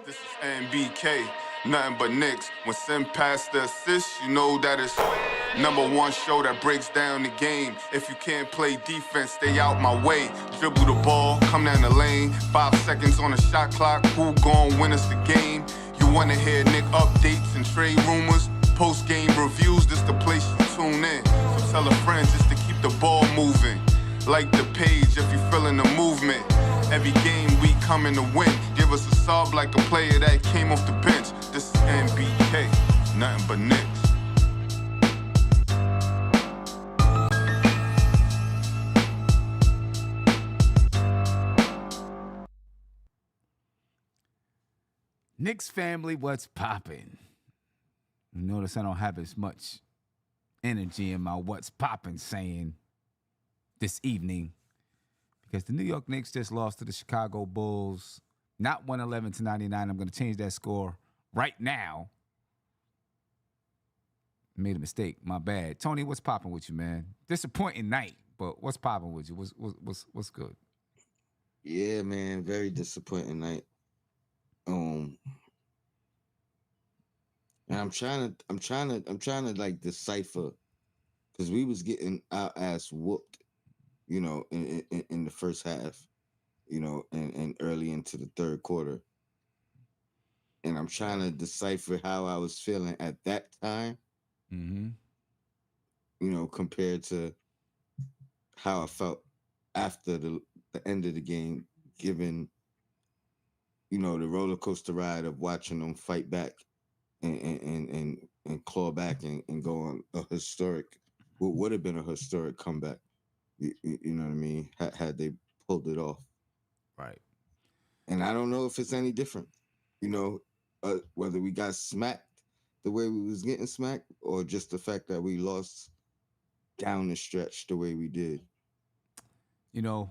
This is NBK, nothing but Knicks. When Sim passed the assist, you know that it's number one show that breaks down the game. If you can't play defense, stay out my way. Dribble the ball, come down the lane. 5 seconds on the shot clock, who gon' win us the game? You wanna hear Nick updates and trade rumors? Post-game reviews, this the place you tune in. So tell a friend just to keep the ball moving. Like the page if you feeling the movement. Every game we coming to win. Give us a sub like a player that came off the bench. This is NBK, nothing but Knicks. Knicks family, what's poppin'? Notice I don't have as much energy in my what's poppin' saying this evening because the New York Knicks just lost to the Chicago Bulls, not 111-99. I'm going to change that score right now. Made a mistake. My bad. Tony, what's popping with you, man? Disappointing night, but what's popping with you? What's good? Yeah, man, very disappointing night. And I'm trying to like decipher because we was getting our ass whooped, in the first half, and early into the third quarter. And I'm trying to decipher how I was feeling at that time, Mm-hmm. compared to how I felt after the end of the game, given, the roller coaster ride of watching them fight back and claw back and go on a historic, what would have been a historic comeback. You know what I mean? Had they pulled it off. Right. And I don't know if it's any different, whether we got smacked the way we was getting smacked or just the fact that we lost down the stretch the way we did.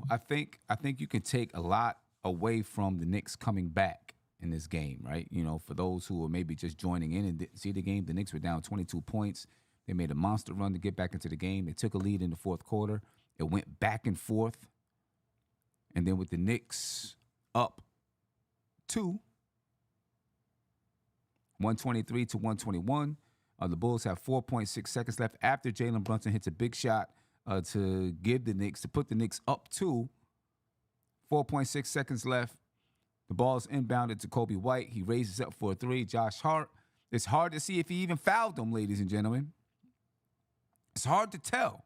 I think you can take a lot away from the Knicks coming back in this game, right? For those who are maybe just joining in and didn't see the game, the Knicks were down 22 points. They made a monster run to get back into the game. They took a lead in the fourth quarter. It went back and forth. And then with the Knicks up 2, 123 to 121, the Bulls have 4.6 seconds left after Jalen Brunson hits a big shot to put the Knicks up 2. 4.6 seconds left. The ball's inbounded to Kobe White. He raises up for a 3. Josh Hart. It's hard to see if he even fouled him, ladies and gentlemen. It's hard to tell.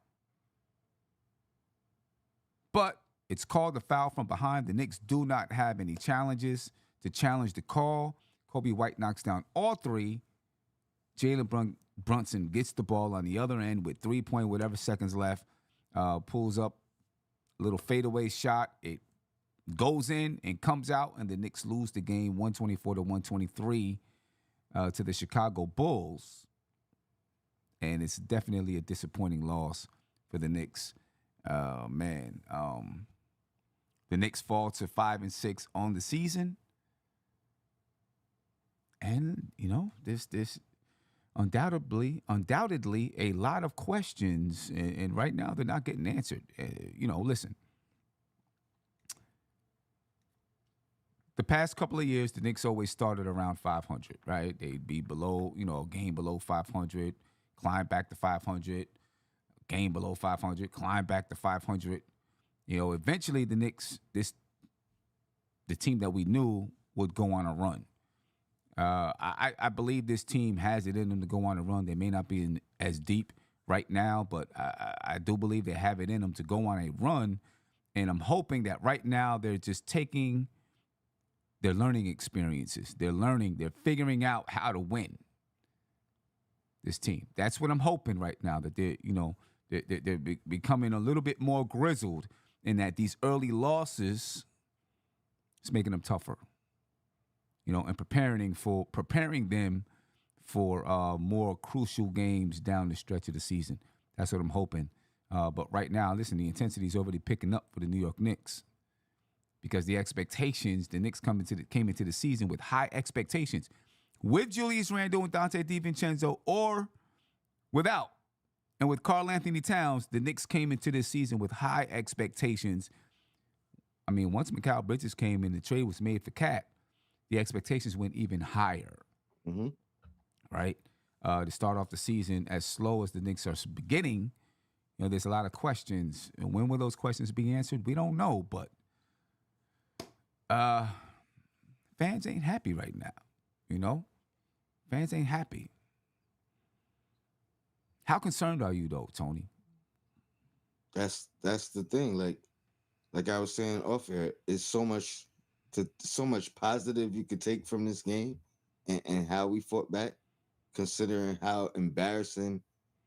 But it's called a foul from behind. The Knicks do not have any challenges to challenge the call. Kobe White knocks down all 3. Jalen Brunson gets the ball on the other end with 3 whatever seconds left. Pulls up a little fadeaway shot. It goes in and comes out, and the Knicks lose the game 124 to 123 to the Chicago Bulls. And it's definitely a disappointing loss for the Knicks. The Knicks fall to 5-6 on the season. And, there's undoubtedly a lot of questions. And right now they're not getting answered. Listen. The past couple of years, the Knicks always started around 500, right? They'd be below, a game below 500, climb back to 500, game below 500, climb back to 500. Eventually the Knicks, the team that we knew, would go on a run. I believe this team has it in them to go on a run. They may not be as deep right now, but I do believe they have it in them to go on a run. And I'm hoping that right now they're just taking their learning experiences. They're figuring out how to win this team. That's what I'm hoping right now, that they're becoming a little bit more grizzled, and that these early losses is making them tougher. And preparing them for more crucial games down the stretch of the season. That's what I'm hoping. But right now, listen, the intensity is already picking up for the New York Knicks. Because the expectations, the Knicks came into the season with high expectations. With Julius Randle and Dante DiVincenzo, or without. And with Karl Anthony Towns, the Knicks came into this season with high expectations. I mean, once Mikal Bridges came in, the trade was made for Cat. the expectations went even higher, Mm-hmm. right? To start off the season as slow as the Knicks are beginning, there's a lot of questions. And when will those questions be answered? We don't know, but uh, fans ain't happy right now. Fans ain't happy. How concerned are you though, Tony? That's the thing. Like I was saying off air, it's so much positive you could take from this game, and how we fought back, considering how embarrassing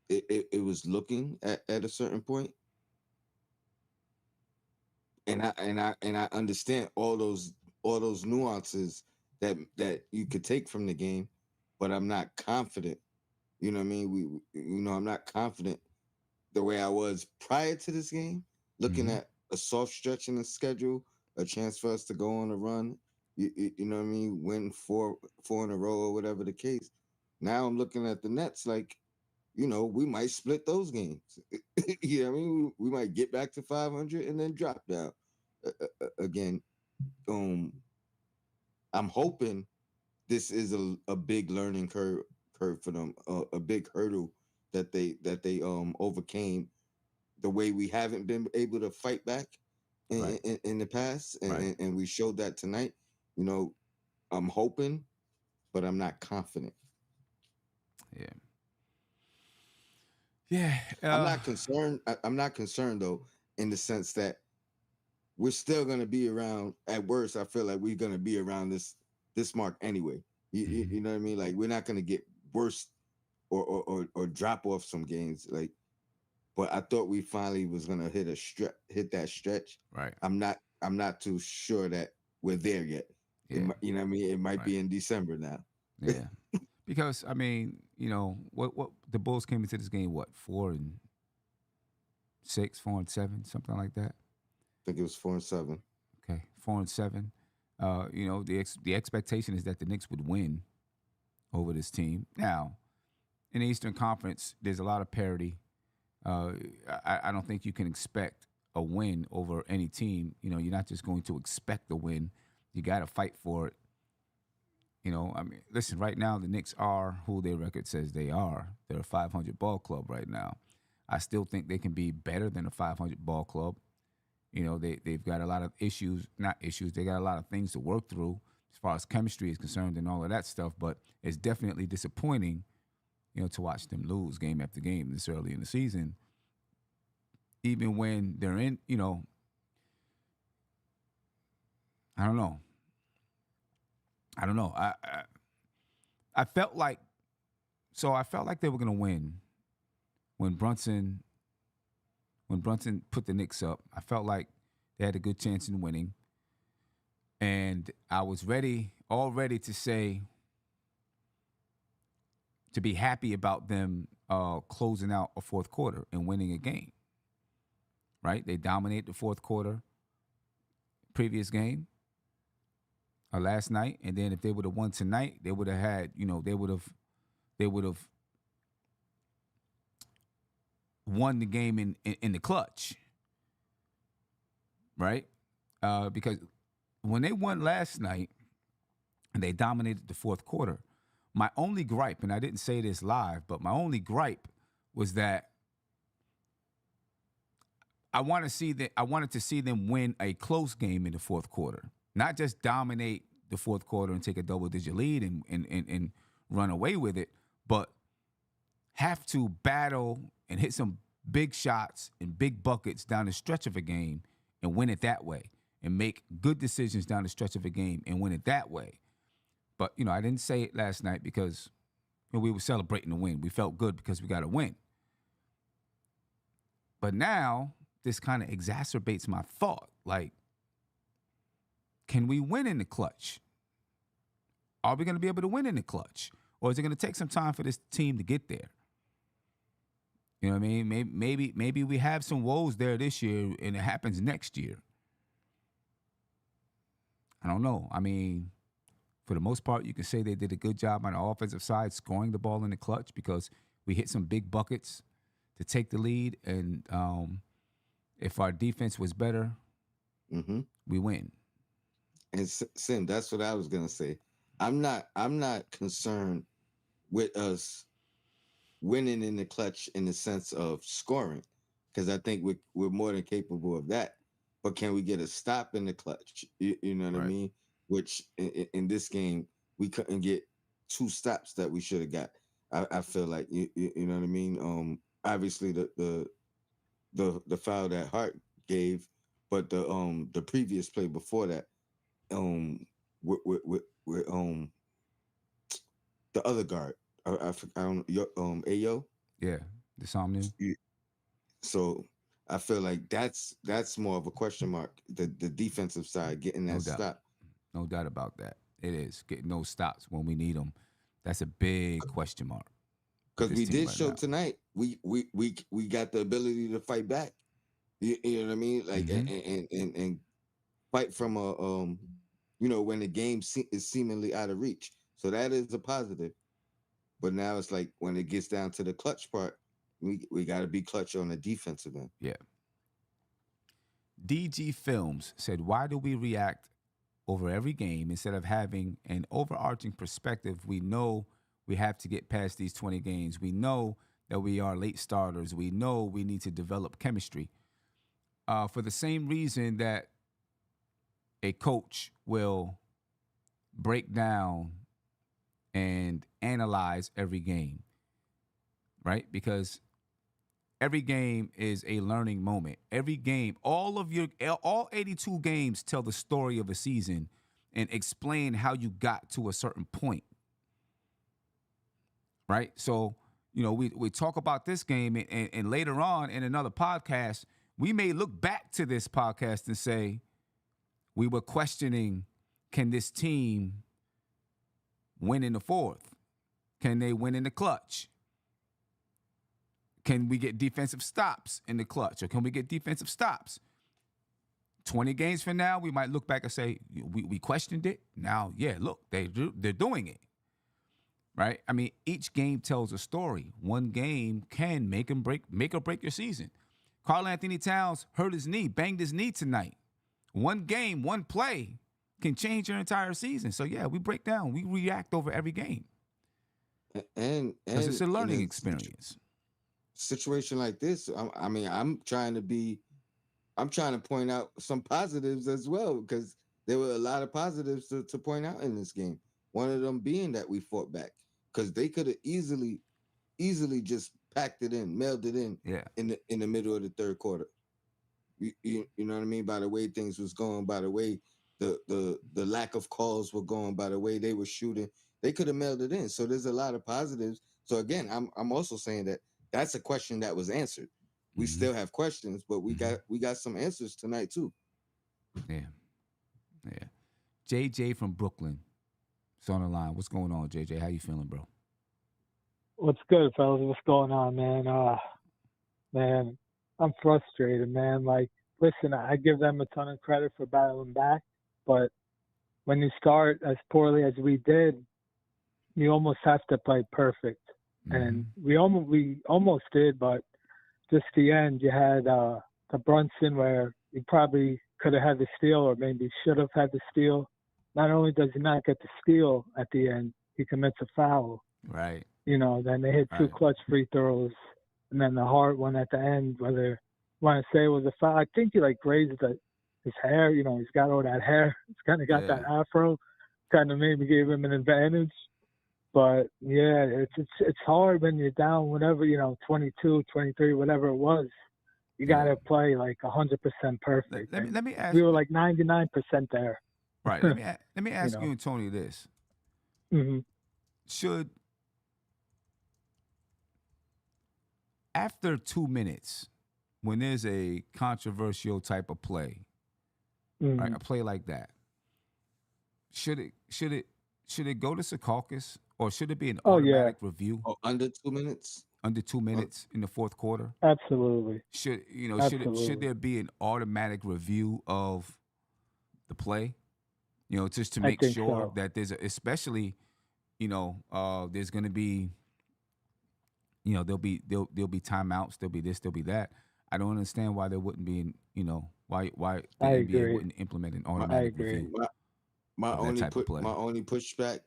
it was looking at a certain point. And I understand all those nuances that you could take from the game, but I'm not confident. You know what I mean? I'm not confident the way I was prior to this game, looking Mm-hmm. at a soft stretch in the schedule, a chance for us to go on a run. You know what I mean? Win four in a row or whatever the case. Now I'm looking at the Nets like, we might split those games. You know what I mean? We might get back to 500 and then drop down again. Um, I'm hoping this is a big learning curve for them, a big hurdle that they overcame the way we haven't been able to fight back Right. in the past, Right. and we showed that tonight. You know, I'm hoping, but I'm not confident. Yeah. Yeah. I'm not concerned. I'm not concerned though, in the sense that we're still going to be around. At worst, I feel like we're going to be around this mark anyway. Mhm. You know what I mean? Like we're not going to get worse or drop off some games. Like, but I thought we finally was going to hit that stretch. Right. I'm not too sure that we're there yet. Yeah. You know what I mean? It might Right. be in December now. Yeah. Because I mean, what the Bulls came into this game, what, 4-6, 4-7, something like that. I think it was 4-7. Okay, 4-7. The expectation is that the Knicks would win over this team. Now, in the Eastern Conference, there's a lot of parity. Uh, I don't think you can expect a win over any team. You're not just going to expect a win. You got to fight for it. I mean, listen, right now the Knicks are who their record says they are. They're a 500 ball club right now. I still think they can be better than a 500 ball club. They've got a lot of issues, not issues, they got a lot of things to work through as far as chemistry is concerned and all of that stuff. But it's definitely disappointing, to watch them lose game after game this early in the season. Even when they're in, I don't know. I don't know. I felt like they were gonna win when Brunson put the Knicks up. I felt like they had a good chance in winning, and I was all ready to say, to be happy about them closing out a fourth quarter and winning a game. Right? They dominated the fourth quarter previous game. Last night, and then if they would have won tonight, they would have had, they would have won the game in the clutch, right? Because when they won last night and they dominated the fourth quarter, my only gripe, and I didn't say this live, but my only gripe was that I wanted to see them win a close game in the fourth quarter, not just dominate the fourth quarter and take a double-digit lead and run away with it, but have to battle and hit some big shots and big buckets down the stretch of a game and win it that way, and make good decisions down the stretch of a game and win it that way. But, I didn't say it last night because we were celebrating the win. We felt good because we got a win. But now this kind of exacerbates my thought. Like, can we win in the clutch? Are we going to be able to win in the clutch? Or is it going to take some time for this team to get there? You know what I mean? Maybe we have some woes there this year and it happens next year. I don't know. I mean, for the most part, you can say they did a good job on the offensive side scoring the ball in the clutch because we hit some big buckets to take the lead. And if our defense was better, Mm-hmm. we win. And Sim, that's what I was gonna say. I'm not concerned with us winning in the clutch in the sense of scoring, because I think we're more than capable of that. But can we get a stop in the clutch? You know what I Right. mean? Which in this game we couldn't get two stops that we should have got. I feel like you know what I mean. Obviously the foul that Hart gave, but the previous play before that, um with the other guard, I don't Ayo. Yeah. The Somnu. So I feel like that's more of a question mark. The defensive side getting No that doubt. stop, No doubt about that. It is getting those stops when we need them. That's a big question mark with because this we team did right show now. tonight we got the ability to fight back. You know what I mean? Like Mm-hmm. and fight from a when the game is seemingly out of reach. So that is a positive. But now it's like when it gets down to the clutch part, we got to be clutch on the defensive end. Yeah. DG Films said, "Why do we react over every game instead of having an overarching perspective? We know we have to get past these 20 games. We know that we are late starters. We know we need to develop chemistry. For the same reason that a coach will break down and analyze every game, right? Because every game is a learning moment. Every game, all 82 games tell the story of a season and explain how you got to a certain point, right? So, we talk about this game, and later on in another podcast, we may look back to this podcast and say, we were questioning, can this team win in the fourth? Can they win in the clutch? Can we get defensive stops in the clutch, or can we get defensive stops? 20 games from now, we might look back and say, we questioned it. Now, yeah, look, they're doing it, right? I mean, each game tells a story. One game can make or break your season. Karl Anthony Towns hurt his knee, banged his knee tonight. One game, one play can change your entire season. So, yeah, we break down. We react over every game because it's And a in learning a experience. situation like this, I mean, I'm trying to point out some positives as well, because there were a lot of positives to point out in this game. One of them being that we fought back, because they could have easily just packed it in, mailed it Yeah. in the middle of the third quarter. You know what I mean? By the way things was going, by the way the lack of calls were going, by the way they were shooting, they could have mailed it in. So there's a lot of positives. So again, I'm also saying that that's a question that was answered. We Mm-hmm. still have questions, but we got some answers tonight too. Yeah. Yeah. JJ from Brooklyn is on the line. What's going on, JJ? How you feeling, bro? What's good, fellas? What's going on, man? Man, I'm frustrated, man. Like, listen, I give them a ton of credit for battling back, but when you start as poorly as we did, you almost have to play perfect. Mm-hmm. And we almost did, but just the end, you had the Brunson where you probably could have had the steal or maybe should have had the steal. Not only does he not get the steal at the end, he commits a foul. Right. Then they hit two Right. clutch free throws, and then the hard one at the end. Whether you want to say it was a foul, I think he like grazed his hair. He's got all that hair. He's kind of got Yeah. that afro. Kind of maybe gave him an advantage. But yeah, it's hard when you're down, whatever 22, 23, whatever it was. You got Yeah. to play like 100% Let, perfect, let me and let me ask. we were like 99% there. Right. Let me you ask you know. and Tony this: hmm Should after 2 minutes, when there's a controversial type of play, right, hmm a play like that, should it go to Secaucus, or should it be an Oh yeah, automatic review Oh, under 2 minutes. under two Uh, minutes in the fourth quarter? absolutely, Should absolutely. there be an automatic review of the play? Just to I make think sure so. that especially, there's going to be, there'll be timeouts, there'll be this, there'll be that. I don't understand why there wouldn't be, why I the NBA agree. wouldn't implement an my, I automatic agree. review. my my of that only type of put play. my only pushback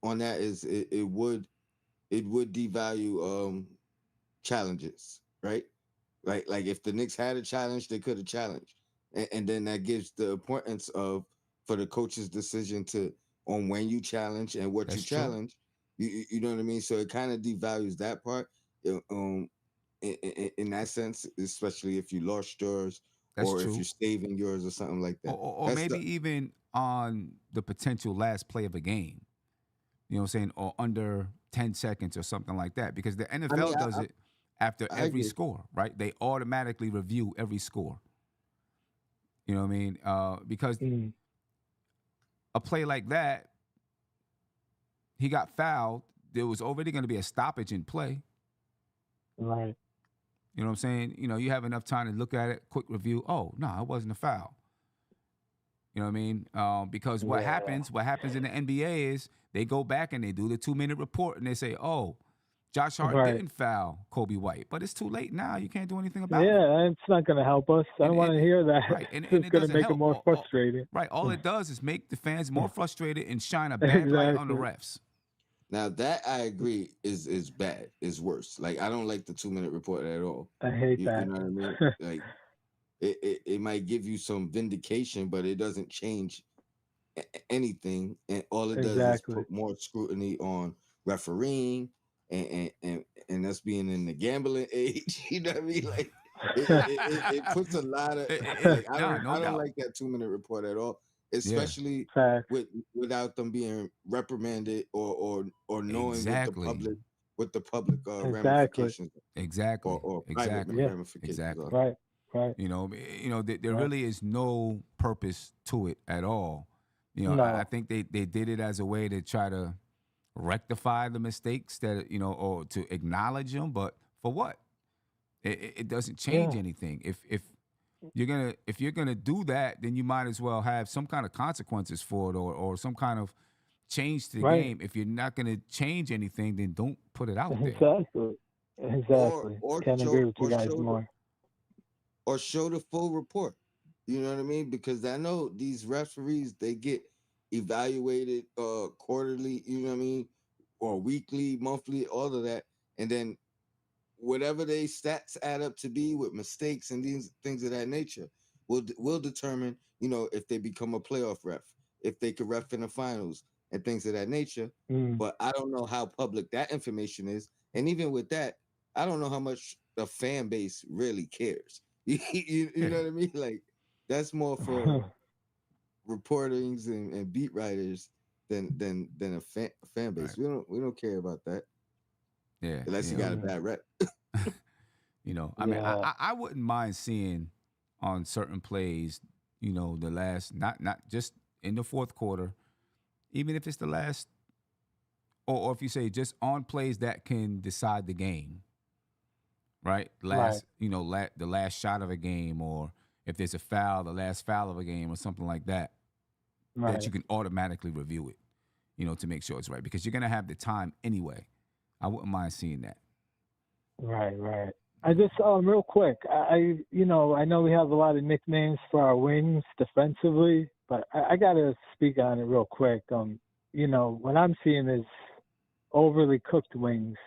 on that is it would devalue challenges, right? Like if the Knicks had a challenge, they could have challenged, and then that gives the importance of for the coach's decision to on when you challenge and what you That's true. challenge. You know what I mean? So it kind of devalues that part. In that sense, especially if you lost yours That's or if true. you're saving yours or something like Or, that. or, or That's maybe the even on the potential last play of a game. You know what I'm saying? Or under 10 seconds or something like that. Because the I mean, NFL does it after I every agree. score, right? They automatically review every score. You know what I mean? Because Mm, a play like that, he got fouled. There was already going to be a stoppage in play. right. You know what I'm saying? You know, you have enough time to look at it, quick review. Oh, no, it wasn't a foul. You know what I mean? Because Yeah. what happens in the NBA is they go back and they do the 2 minute report and they say, oh, Josh Hart Right. didn't foul Kobe White, but it's too late now. You can't do anything about it. Yeah, it's not going to help us. I don't want to hear that. Right, It's and just it going to doesn't make it help. more frustrating. Right, all it does is make the fans more frustrated and shine a bad light on the Exactly. refs. Now that I agree is bad, is worse. Like I don't like the 2 minute report at all. I hate You that. know what I mean? Like it might give you some vindication, but it doesn't change anything, and all it does is Exactly. put more scrutiny on refereeing and us being in the gambling age. You know what I mean? Like it puts a lot of like Nah, no I don't doubt. like that 2 minute report at all, Yeah, especially Facts. without them being reprimanded or knowing exactly, what the public Exactly. ramifications exactly, or private exactly, Yeah. ramifications are. exactly. Right. Right. There Right. really is no purpose to it at all. You know, I No. think they did it as a way to try to rectify the mistakes that or to acknowledge them. But for what? It doesn't change Yeah. anything. If you're gonna do that, then you might as well have some kind of consequences for it, or some kind of change to the Right. game. If you're not gonna change anything, then don't put it out there. Exactly. or Exactly. or Can't agree show with you or guys show more. show the full report. You know what I mean? Because I know these referees they get evaluated quarterly, you know what I mean, or weekly, monthly, all of that, and then whatever they stats add up to be with mistakes and these things of that nature will determine, if they become a playoff ref, if they could ref in the finals and things of that nature. Mm. But I don't know how public that information is, and even with that, I don't know how much the fan base really cares. You Yeah, know what I mean? Like that's more for reportings and beat writers than a fan base. right. We don't care about that Yeah, unless you got a Mm. bad rep. I mean, Yeah. I wouldn't mind seeing on certain plays, the last not just in the fourth quarter, even if it's the last, or if you say just on plays that can decide the game, right? Right. The last shot of a game, or if there's a foul, the last foul of a game, or something like that, that Right. you can automatically review it, to make sure it's right, because you're gonna have the time anyway. I wouldn't mind seeing that. Right. Right. I just real quick. I know we have a lot of nicknames for our wings defensively, but I gotta speak on it real quick. What I'm seeing is overly cooked wings.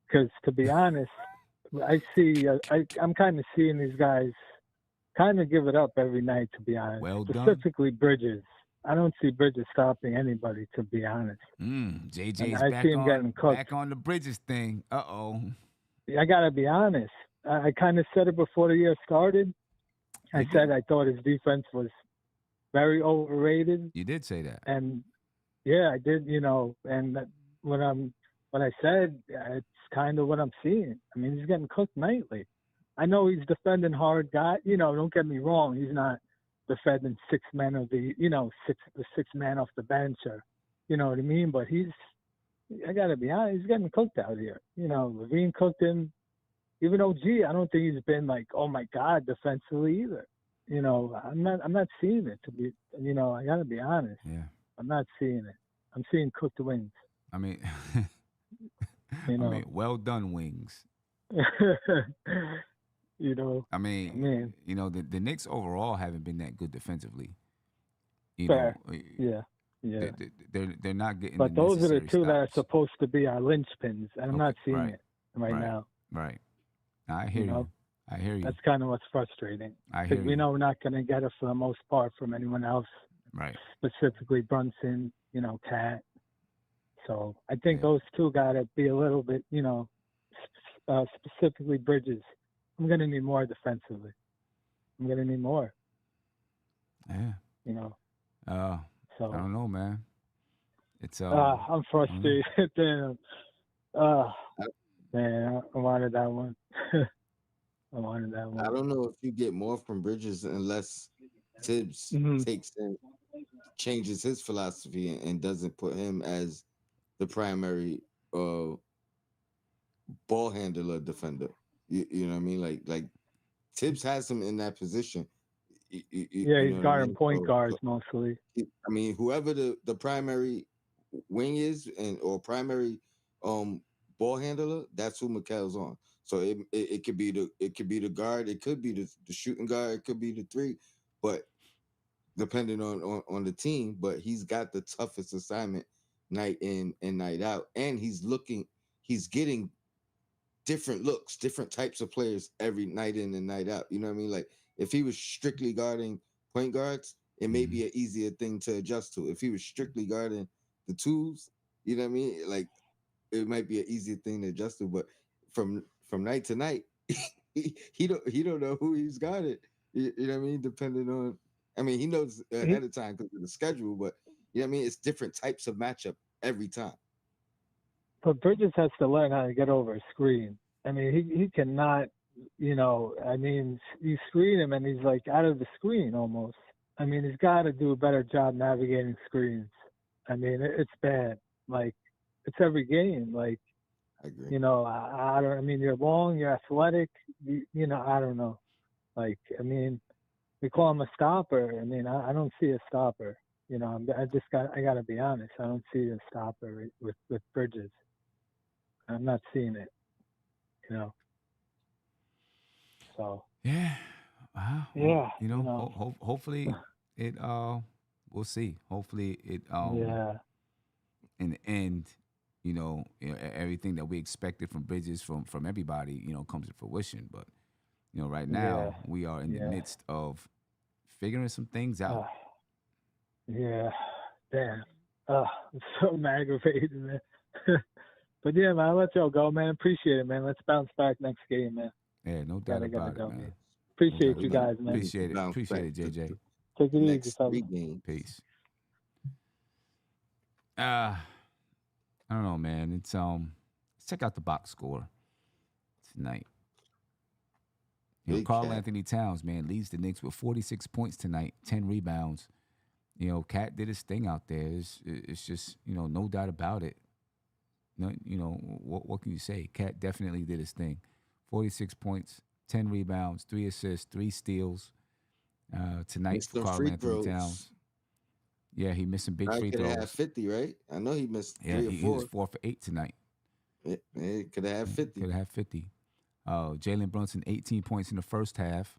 Because to be honest, I see. I'm kind of seeing these guys kind of give it up every night. To be honest, Well done. specifically Bridges. I don't see Bridges stopping anybody. To be honest, and JJ's I see him getting cooked. back on the Bridges thing. Uh-oh. I gotta be honest. I kind of said it before the year started. I You said did. I thought his defense was very overrated, You did say that. and yeah, I did. And when I said it's kind of what I'm seeing. I mean, he's getting cooked nightly. I know he's defending hard guy. Don't get me wrong. He's not defending six men of the six man off the bench, or you know what I mean. But I gotta be honest, he's getting cooked out here. Levine cooked him. Even OG, I don't think he's been like, oh my God, defensively either. I'm not seeing it to be. I gotta be honest. Yeah. I'm not seeing it. I'm seeing cooked wings. I mean, You I mean, know. well done, Wings. you know. I I mean, mean, the Knicks overall haven't been that good defensively. You Fair. know, Yeah. Yeah. they're not getting the But those are the necessary two that are stops. supposed to be our linchpins, and I'm Okay, not seeing right, it right right, now. right. I You hear you. know, I hear you. that's kind of what's frustrating I because hear we you. know we're not going to get it for the most part from anyone else, Right. specifically Brunson, Cat. So I think Yeah. those two got to be a little bit, specifically Bridges. I'm going to need more defensively. I'm going to need more, Yeah. you know. Uh, I So don't know, man. It's I'm I don't know. frustrated. Damn. Uh, I, man, I wanted that one. I wanted that I one. don't know if you get more from Bridges unless Tibbs Hmm. takes in changes his philosophy and doesn't put him as the primary uh ball handler defender. You know what I mean? Like Tibbs has him in that position. Yeah, You he's know what I guarding mean? point guards mostly. I mean, whoever the primary wing is and or primary um ball handler, that's who Mikel's on. So it could be the guard, it could be the shooting guard, it could be the three, but depending on the team. But he's got the toughest assignment night in and night out, and he's getting different looks, different types of players every night in and night out. You know what I mean? Like if he was strictly guarding point guards, it may Mhm. be an easier thing to adjust to. If he was strictly guarding the twos, you know what I mean? Like it might be an easier thing to adjust to. But from night to night, he don't know who he's guarded. You know what I mean? Depending on, I mean, he knows He, ahead of time because of the schedule, but you know what I mean? It's different types of matchup every time. but Bridges has to learn how to get over a screen. I mean, he cannot, I mean, you screen him and he's like out of the screen almost. I mean, he's got to do a better job navigating screens. I mean, it's bad. Like, it's every game. Like, I agree. I don't. I mean, you're long, you're athletic. I don't know. Like, I mean, we call him a stopper. I mean, I don't see a stopper. I got to be honest. I don't see a stopper with Bridges. I'm not seeing it. You know. So Yeah. Well, yeah, hopefully it we'll see. Hopefully it yeah, in the end, everything that we expected from Bridges from everybody, comes to fruition. But right yeah, now we are in the yeah, midst of figuring some things out. uh, yeah. Damn. I'm so aggravated, man. But yeah, man, I'll let y'all go, man. Appreciate it, man. Let's bounce back next game, man. Yeah, no doubt Gotta about it, go. man. No Appreciate doubt We you need about it. guys, we man. need to Appreciate it. bounce Appreciate back it, JJ. Take it the easy, next fellas. 3 games. Peace. Uh I don't know, man. Let's check out the box score tonight. Big Carl cat. Anthony Towns, man, leads the Knicks with 46 points tonight, 10 rebounds. Cat did his thing out there. It's just, no doubt about it. No, what can you say? Cat definitely did his thing. 46 points, 10 rebounds, 3 assists, 3 steals tonight Missed for them Carl free Anthony throws. Towns. Yeah, he missed some big I free could have had throws. 50, right? I know he missed Yeah, three or he was four. 4 for 8 tonight. It could have had 50. Could have had 50. Jalen Brunson, 18 points in the first half.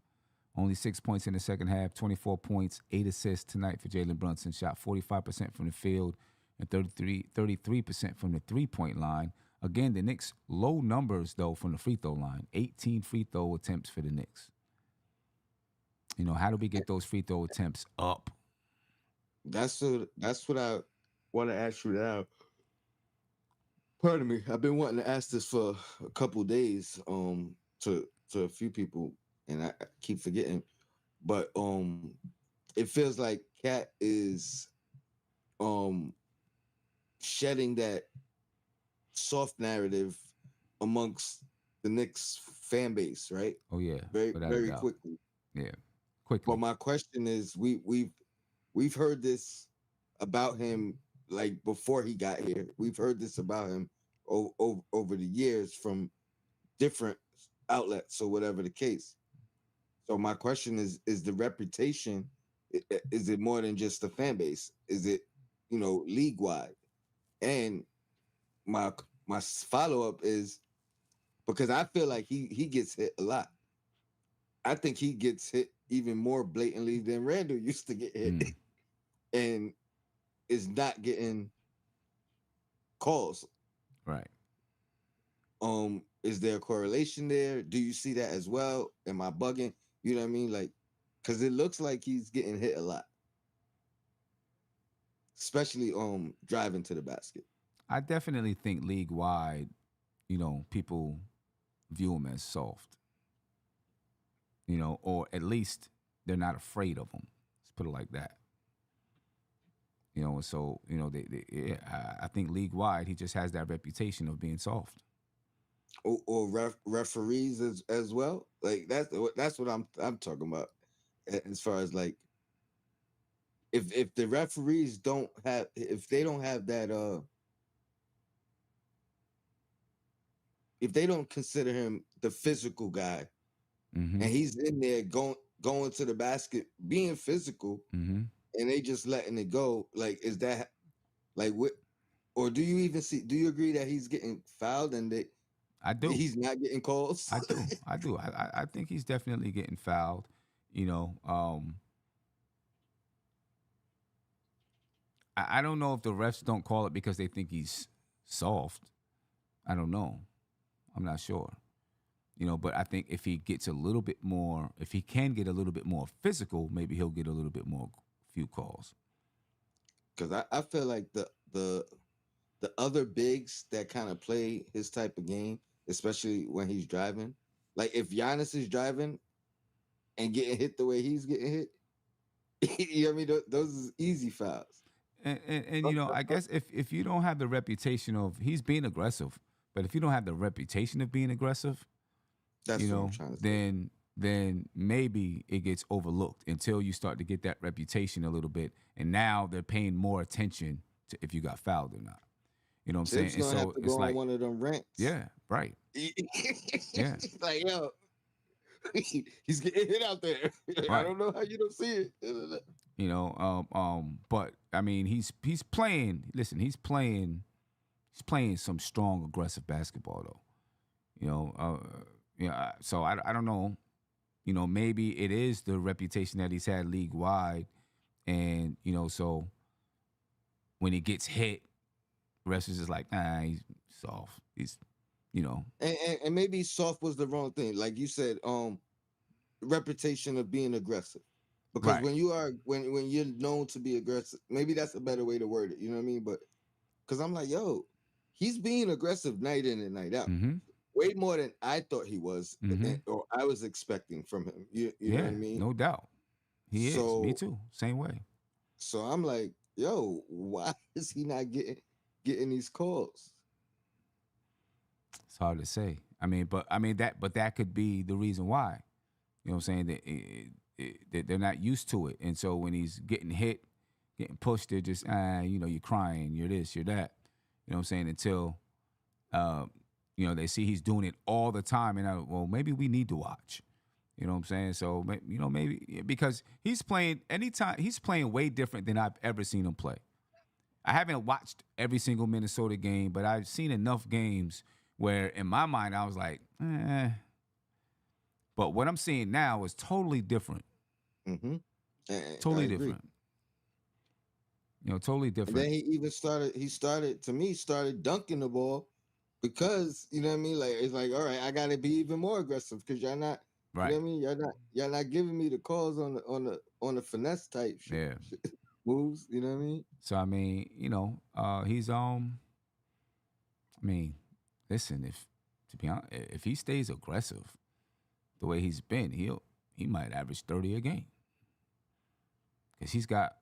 Only 6 points in the second half, 24 points, 8 assists tonight for Jalen Brunson. Shot 45% from the field and 33% from the three-point line. Again, the Knicks, low numbers, though, from the free throw line. 18 free throw attempts for the Knicks. How do we get those free throw attempts up? That's what I want to ask you now. Pardon me. I've been wanting to ask this for a couple days, to a few people, and I keep forgetting. But it feels like Cat is um shedding that soft narrative amongst the Knicks fan base, right? Oh, yeah, Very, without a very doubt. quickly. Yeah, But quickly. my question is, we've heard this about him like before he got here. We've heard this about him over the years from different outlets or whatever the case. So my question is the reputation, is it more than just the fan base? Is it, league wide? And my my follow up is because I feel like he gets hit a lot. I think he gets hit even more blatantly than Randall used to get hit. Mm. and is not getting calls. Right. Is there a correlation there? Do you see that as well? Am I bugging? You know what I mean? Like, because it looks like he's getting hit a lot, especially driving to the basket. I definitely think league wide, people view him as soft, or at least they're not afraid of him. Let's put it like that. So yeah, I think league wide he just has that reputation of being soft. Or referees as well. Like that's what I'm talking about. As far as like if the referees don't have if they don't have that if they don't consider him the physical guy Mm-hmm. and he's in there going to the basket being physical Mm-hmm. and they just letting it go, like is that like what, or do you even see, do you agree that he's getting fouled and that I do. he's not getting calls? I do. I do. I think he's definitely getting fouled. You know, um, I don't know if the refs don't call it because they think he's soft. I don't know. I'm not sure. But I think if he gets a little bit more, if he can get a little bit more physical, maybe he'll get a little bit more few calls. Because I feel like the other bigs that kind of play his type of game, especially when he's driving, like if Giannis is driving and getting hit the way he's getting hit, you know what I mean? Those is easy fouls. And I guess if you don't have the reputation of he's being aggressive, but if you don't have the reputation of being aggressive, That's what I'm trying to say. then maybe it gets overlooked until you start to get that reputation a little bit, and now they're paying more attention to if you got fouled or not. You know what I'm saying? Tibbs And gonna have so to it's go on like, one of them rants. yeah, right, yeah, Like, yo, he's getting hit out there. I right. don't know how you don't see it. But I mean, he's playing. Listen, he's playing some strong, aggressive basketball though. Yeah. So I don't know. Maybe it is the reputation that he's had league wide, and so when he gets hit, refs is just like, nah, he's soft. He's, you know, And maybe soft was the wrong thing. Like you said, reputation of being aggressive. Because right. when you are when you're known to be aggressive, maybe that's a better way to word it. You know what I mean? But because I'm like, yo, he's being aggressive night in and night out, Mm-hmm. way more than I thought he was, Mm-hmm. or I was expecting from him. You know what Yeah, I mean? no doubt. He is. Me So too. Same way. so I'm like, yo, why is he not getting these calls? It's hard to say. But that could be the reason why. You know what I'm saying? That they're not used to it, and so when he's getting hit, getting pushed, they're just you're crying, you're this, you're that. You know what I'm saying? Until uh, they see he's doing it all the time, and well, maybe we need to watch. You know what I'm saying? So maybe because he's playing anytime he's playing way different than I've ever seen him play. I haven't watched every single Minnesota game, but I've seen enough games where in my mind I was like, eh. But what I'm seeing now is totally different. Mm-hmm. I Totally agree. different. Totally And then different. he even started dunking the ball because you know what I mean. Like it's like, all right, I got to be even more aggressive because y'all not, you know Right. what I mean. Y'all not giving me the calls on the finesse type Yeah. moves. You know what I mean? So I mean, he's I mean, listen, if to be honest, if he stays aggressive the way he's been, he might average 30 a game. Because he's got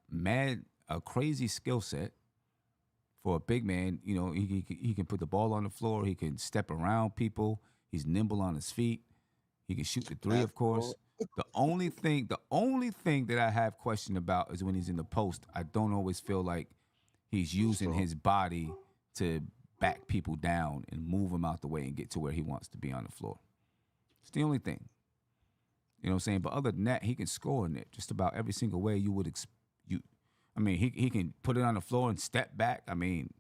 a crazy skill set for a big man. He can put the ball on the floor. He can step around people. He's nimble on his feet. He can shoot the three, of course. Basketball. The only thing that I have question about is when he's in the post. I don't always feel like he's using Strong. his body to back people down and move them out the way and get to where he wants to be on the floor. It's the only thing. You know what I'm saying? But other than that, he can score in it just about every single way you would he can put it on the floor and step back. I mean,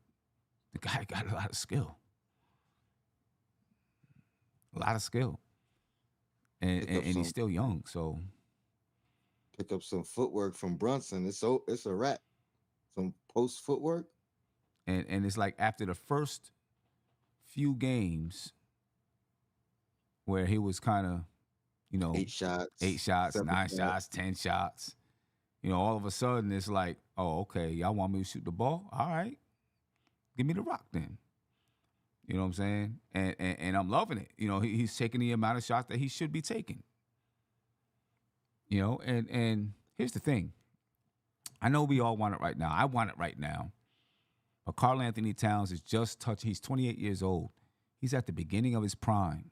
the guy got a lot of skill. A lot of skill. And Pick up and he's some still young, so pick up some footwork from Brunson. It's a wrap. some post footwork. And it's like after the first few games where he was kind of, you know, 8 8 shots, shots, 9 7 shots. shots, 10 shots, all of a sudden it's like, oh, okay, y'all want me to shoot the ball? All right, give me the rock then. You know what I'm saying? And I'm loving it. He's taking the amount of shots that he should be taking. And here's the thing. I know we all want it right now. I want it right now. But Karl Anthony Towns is just touching. He's 28 years old. He's at the beginning of his prime.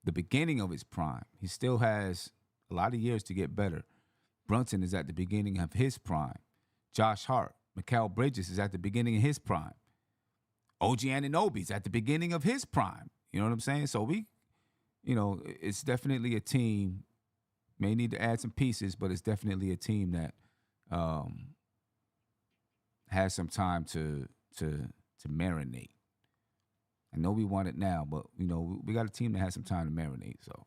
The beginning of his prime. He still has a lot of years to get better. Brunson is at the beginning of his prime. Josh Hart, Mikal Bridges is at the beginning of his prime. OG Anunoby's at the beginning of his prime. You know what I'm saying? So it's definitely a team. May need to add some pieces, but it's definitely a team that has some time to marinate. I know we want it now, but we got a team that has some time to marinate. So,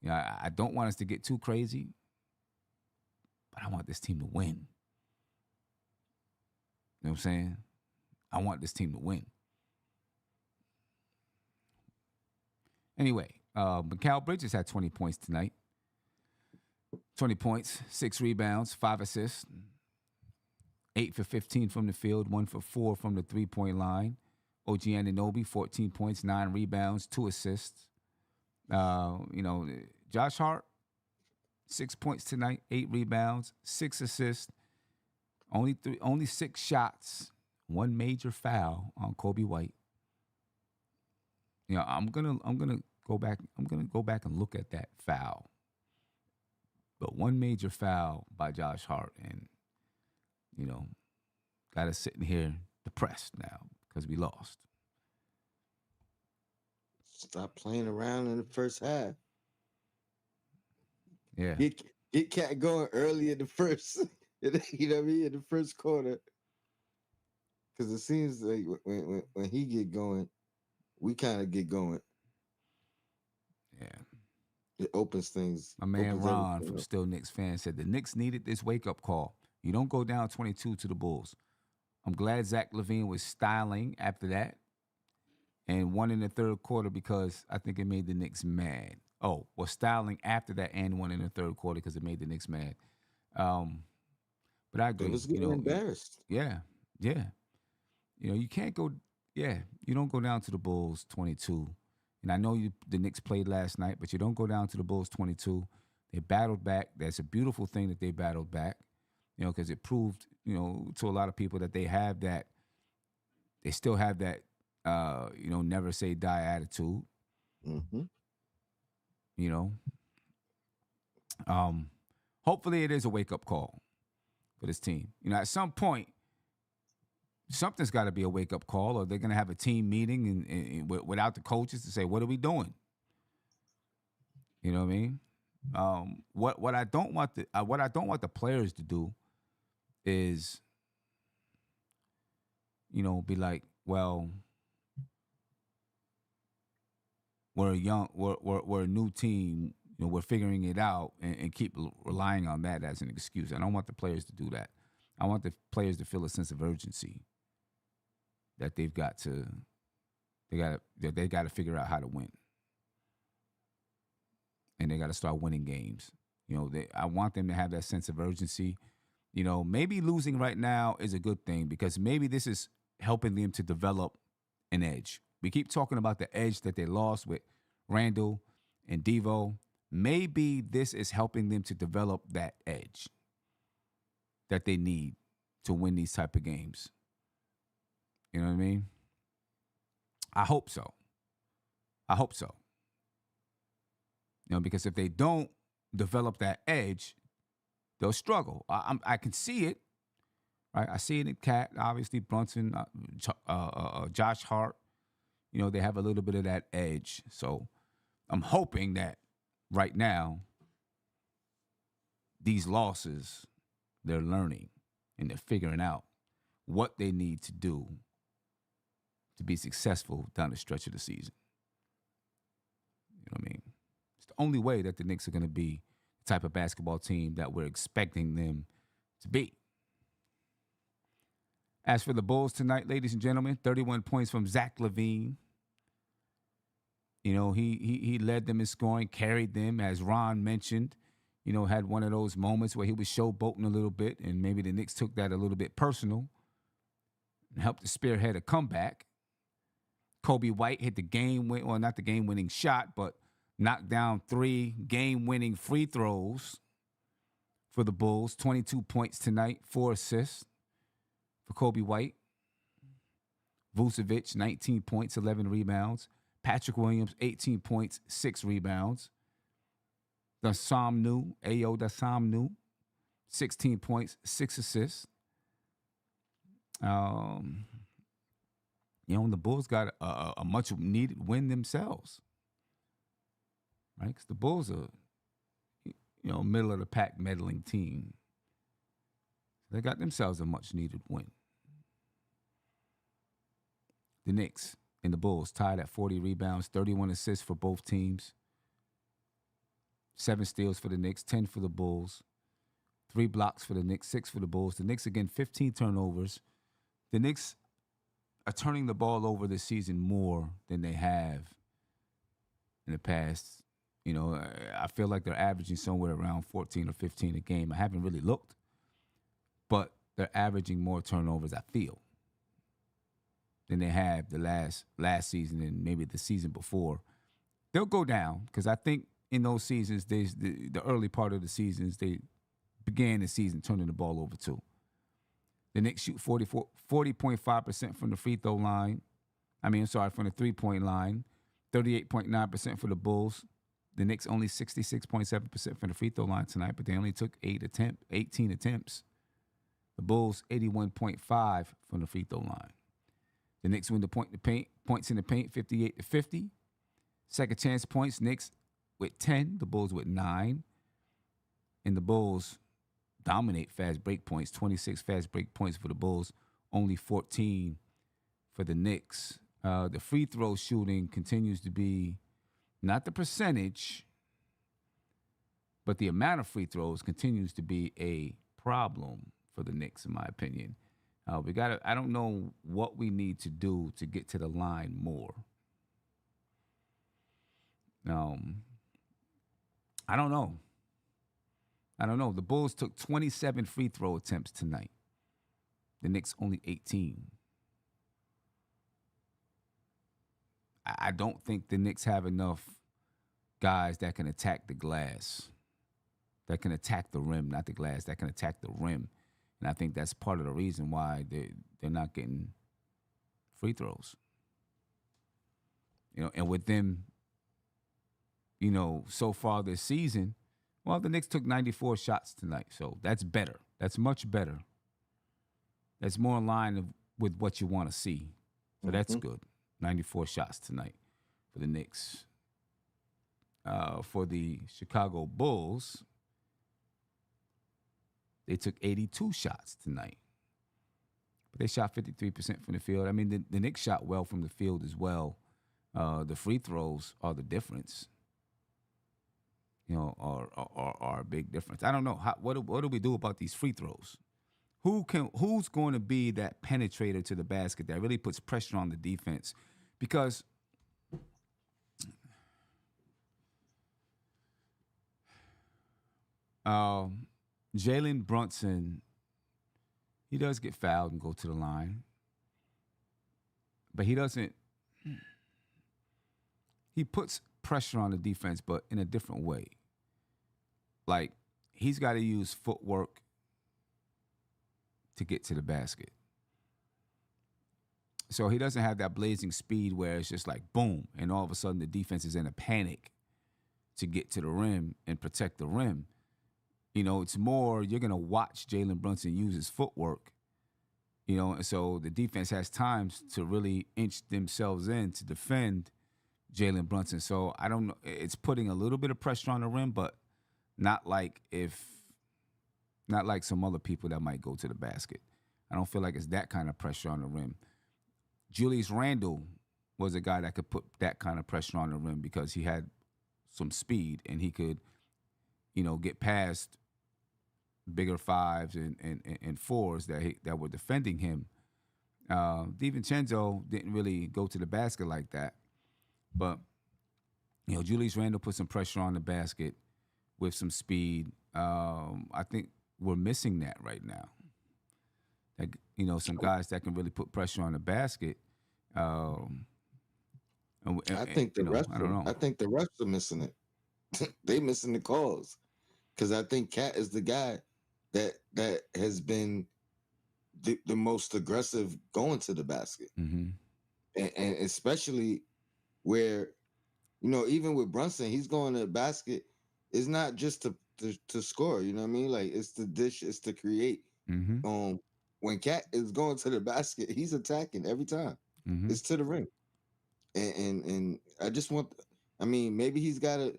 I don't want us to get too crazy, but I want this team to win. You know what I'm saying? I want this team to win. Anyway, Mikal Bridges had 20 points tonight. 20 points, 6 rebounds, 5 assists, 8 for 15 from the field, 1 for 4 from the three-point line. OG Anunoby, 14 points, 9 rebounds, 2 assists. Josh Hart, 6 points tonight, 8 rebounds, 6 assists, only 6 shots, 1 major foul on Kobe White. I'm gonna go back. I'm gonna go back and look at that foul. But 1 major foul by Josh Hart, and got us sitting here depressed now because we lost. Stop playing around in the first half. Yeah. Get Cat going early in the first. You know what I mean? In the first quarter. Because it seems like when he get going, we kind of get going. Yeah. It opens things. My man Ron from up. Still Knicks fan said the Knicks needed this wake-up call. You don't go down 22 to the Bulls. I'm glad Zach LaVine was styling after that and won in the third quarter because I think it made the Knicks mad. Oh, well, styling after that and won in the third quarter because it made the Knicks mad. But I agree. It was getting embarrassed. Yeah. You can't go. Yeah, you don't go down to the Bulls 22. And I know the Knicks played last night, but you don't go down to the Bulls 22. They battled back. That's a beautiful thing that they battled back, because it proved, to a lot of people that they have that, they still have that, never say die attitude. Mm-hmm. Hopefully it is a wake-up call for this team. At some point, something's got to be a wake-up call, or they're going to have a team meeting and without the coaches to say, what are we doing? You know what I mean? What I don't want the players to do is, be like, well, we're a new team. We're figuring it out and keep relying on that as an excuse. I don't want the players to do that. I want the players to feel a sense of urgency that they got to figure out how to win, and they got to start winning games. I want them to have that sense of urgency. Maybe losing right now is a good thing because maybe this is helping them to develop an edge. We keep talking about the edge that they lost with Randall and Devo. Maybe this is helping them to develop that edge that they need to win these type of games. You know what I mean? I hope so. Because if they don't develop that edge, they'll struggle. I can see it, right? I see it in Cat, obviously Brunson, Josh Hart. They have a little bit of that edge. So I'm hoping that right now, these losses, they're learning and they're figuring out what they need to do to be successful down the stretch of the season. You know what I mean? It's the only way that the Knicks are going to be the type of basketball team that we're expecting them to be. As for the Bulls tonight, ladies and gentlemen, 31 points from Zach LaVine. You know, he led them in scoring, carried them, as Ron mentioned. You know, had one of those moments where he was showboating a little bit, and maybe the Knicks took that a little bit personal and helped to spearhead a comeback. Kobe White hit the not the game-winning shot, but knocked down 3 game-winning free throws for the Bulls. 22 points tonight, 4 assists for Kobe White. Vucevic, 19 points, 11 rebounds. Patrick Williams, 18 points, 6 rebounds. Ayo Dosunmu, 16 points, 6 assists. You know, the Bulls got a much needed win themselves, right? Because the Bulls are, you know, middle of the pack meddling team. They got themselves a much needed win. The Knicks and the Bulls tied at 40 rebounds, 31 assists for both teams. 7 steals for the Knicks, 10 for the Bulls. 3 blocks for the Knicks, 6 for the Bulls. The Knicks, again, 15 turnovers. The Knicks are turning the ball over this season more than they have in the past. You know, I feel like they're averaging somewhere around 14 or 15 a game. I haven't really looked, but they're averaging more turnovers, I feel, than they have the last season and maybe the season before. They'll go down because I think in those seasons, the early part of the seasons, they began the season turning the ball over too. The Knicks shoot 40.5% from the free throw line. From the 3-point line. 38.9% for the Bulls. The Knicks only 66.7% from the free throw line tonight, but they only took 18 attempts. The Bulls 81.5 from the free throw line. The Knicks win the points in the paint, 58-50. Second chance points, Knicks with 10, the Bulls with 9. And the Bulls dominate fast break points, 26 fast break points for the Bulls, only 14 for the Knicks. The free throw shooting continues to be not the percentage, but the amount of free throws continues to be a problem for the Knicks, in my opinion. I don't know what we need to do to get to the line more. I don't know. The Bulls took 27 free throw attempts tonight. The Knicks only 18. I don't think the Knicks have enough guys that can attack the glass, that can attack the rim, not the glass, that can attack the rim. And I think that's part of the reason why they're not getting free throws. You know, and with them, you know, so far this season, well, the Knicks took 94 shots tonight, so that's better. That's much better. That's more in line with what you want to see. So that's good. 94 shots tonight for the Knicks. For the Chicago Bulls, they took 82 shots tonight. But they shot 53% from the field. I mean, the Knicks shot well from the field as well. The free throws are the difference. You know, are a big difference. I don't know. What do we do about these free throws? Who's going to be that penetrator to the basket that really puts pressure on the defense? Because Jalen Brunson, he does get fouled and go to the line, but he doesn't. He puts pressure on the defense, but in a different way. Like, he's got to use footwork to get to the basket. So he doesn't have that blazing speed where it's just like boom, and all of a sudden the defense is in a panic to get to the rim and protect the rim. You know, it's more you're going to watch Jalen Brunson use his footwork, you know, and so the defense has times to really inch themselves in to defend Jalen Brunson. So I don't know. It's putting a little bit of pressure on the rim, but not like some other people that might go to the basket. I don't feel like it's that kind of pressure on the rim. Julius Randle was a guy that could put that kind of pressure on the rim because he had some speed and he could, you know, get past bigger fives and fours that were defending him. DiVincenzo didn't really go to the basket like that, but Julius Randle put some pressure on the basket with some speed. I think we're missing that right now. Like some guys that can really put pressure on the basket. Um, I think the refs. I don't know. I think the refs are missing it. They missing the calls because I think Cat is the guy that has been the most aggressive going to the basket, Mm-hmm. and especially where even with Brunson, he's going to the basket. It's not just to score. You know what I mean? Like it's to dish, it's to create. Mm-hmm. Um, when Cat is going to the basket, he's attacking every time. Mm-hmm. It's to the rim, and I just want. I mean, maybe he's got to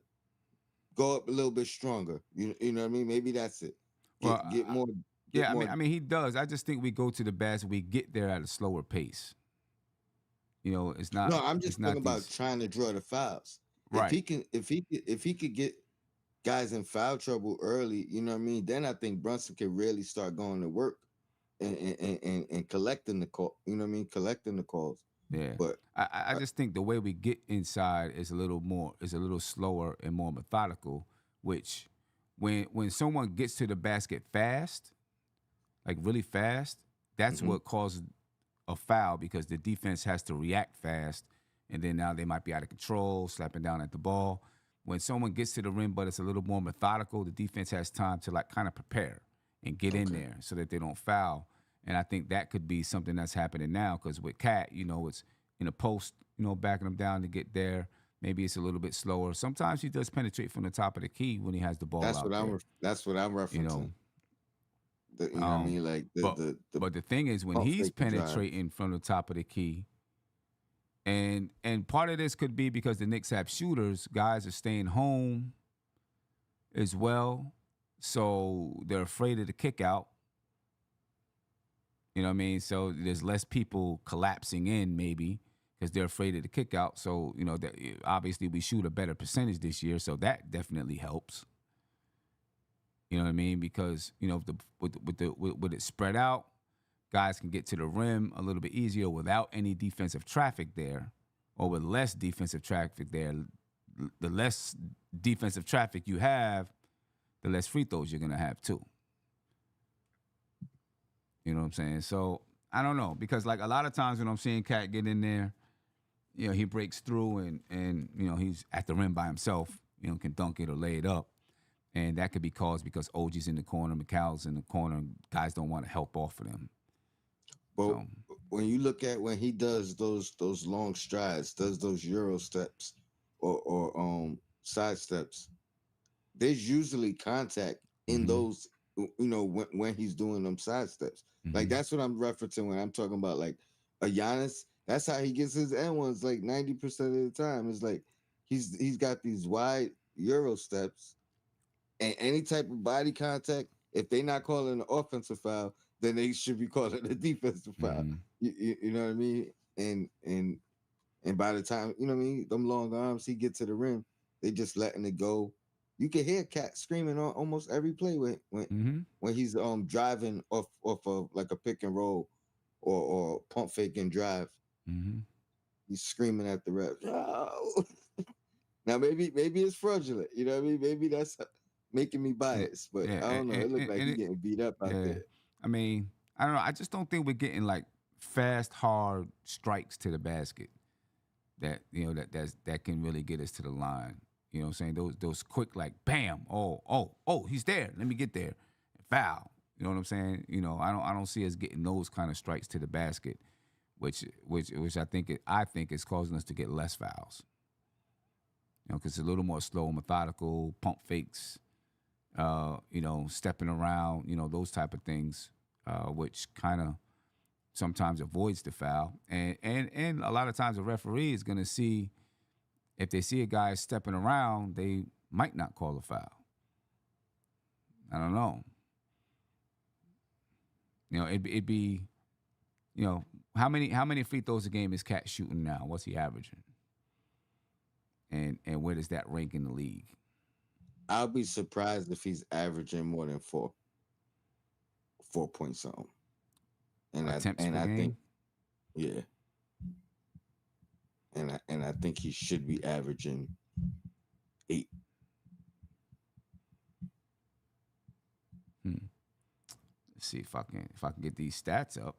go up a little bit stronger. You know what I mean? Maybe that's it. Well, Get more. yeah. Get more. I mean, he does. I just think we go to the basket. We get there at a slower pace. It's not. No, I'm It's just talking not about these. trying to draw the fouls. If Right. he can, if he could get guys in foul trouble early, you know what I mean? Then I think Brunson can really start going to work and collecting the call. You know what I mean? Collecting the calls. Yeah. But I just think the way we get inside is a little slower and more methodical, which when someone gets to the basket fast, like really fast, that's mhm. what causes a foul because the defense has to react fast, and then now they might be out of control, slapping down at the ball. When someone gets to the rim, but it's a little more methodical, the defense has time to like kind of prepare and get in Okay. there so that they don't foul. And I think that could be something that's happening now because with Cat, it's in a post, backing him down to get there. Maybe it's a little bit slower. Sometimes he does penetrate from the top of the key when he has the ball out there. That's what I'm You know, referencing. You know what I um, mean? Like but the but the thing is when pump he's fake and drive. penetrating from the top of the key, and part of this could be because the Knicks have shooters, guys are staying home as well, so they're afraid of the kick out. You know what I mean? So there's less people collapsing in maybe because they're afraid of the kick out. So that obviously we shoot a better percentage this year, so that definitely helps. You know what I mean? Because with it spread out, guys can get to the rim a little bit easier without any defensive traffic there, or with less defensive traffic there. The less defensive traffic you have, the less free throws you're gonna have too. You know what I'm saying? So I don't know because like a lot of times when I'm seeing Cat get in there, he breaks through and he's at the rim by himself. Can dunk it or lay it up. And that could be caused because OG's in the corner, McCall's in the corner, and guys don't want to help off of them. But So when you look at when he does those long strides, does those Euro steps or side steps, there's usually contact in hmm those when he's doing them side steps. Like hmm that's what I'm referencing when I'm talking about like a Giannis. That's how he gets his end ones like 90% of the time. It's like he's got these wide Euro steps and any type of body contact. If they're not calling an offensive foul, then they should be calling a defensive foul. hmm You know what I mean? And by the time, you know what I mean, them long arms, he get to the rim, they just letting it go. You can hear Cat screaming on almost every play hmm when he's driving off of like a pick and roll or pump fake and drive. hmm He's screaming at the ref. No. Now maybe it's fraudulent. You know what I mean? Maybe that's making me Yeah, biased, but yeah, I don't know. It looked like and he getting beat up out yeah. there. I mean, I don't know. I just don't think we're getting like fast, hard strikes to the basket that that can really get us to the line. You know what I'm saying? Those quick like bam, oh, he's there. Let me get there. Foul. You know what I'm saying? I don't see us getting those kind of strikes to the basket, which I think is causing us to get less fouls. Because it's a little more slow, methodical, pump fakes, stepping around, those type of things, which kind of sometimes avoids the foul. And a lot of times a referee is going to see if they see a guy stepping around, they might not call a foul. I don't know. It'd be, how many free throws a game is Cat shooting now? What's he averaging? And where does that rank in the league? I'll be surprised if he's averaging more than 4 point something. And Attempts per I think game? Yeah, and I think he should be averaging 8. Hmm. Let's see if I can get these stats up.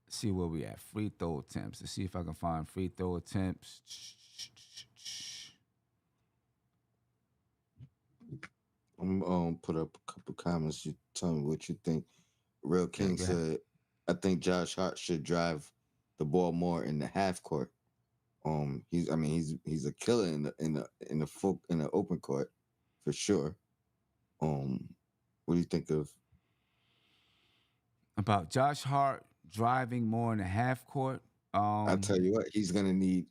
See where we at. Free throw attempts. Let's see if I can find free throw attempts. I'm put up a couple comments. You tell me what you think. Real Okay, King go ahead. said, "I think Josh Hart should drive the ball more in the half court. He's a killer in the open court for sure. Um, what do you think of? About Josh Hart driving more in the half court. I'll tell you what, he's gonna need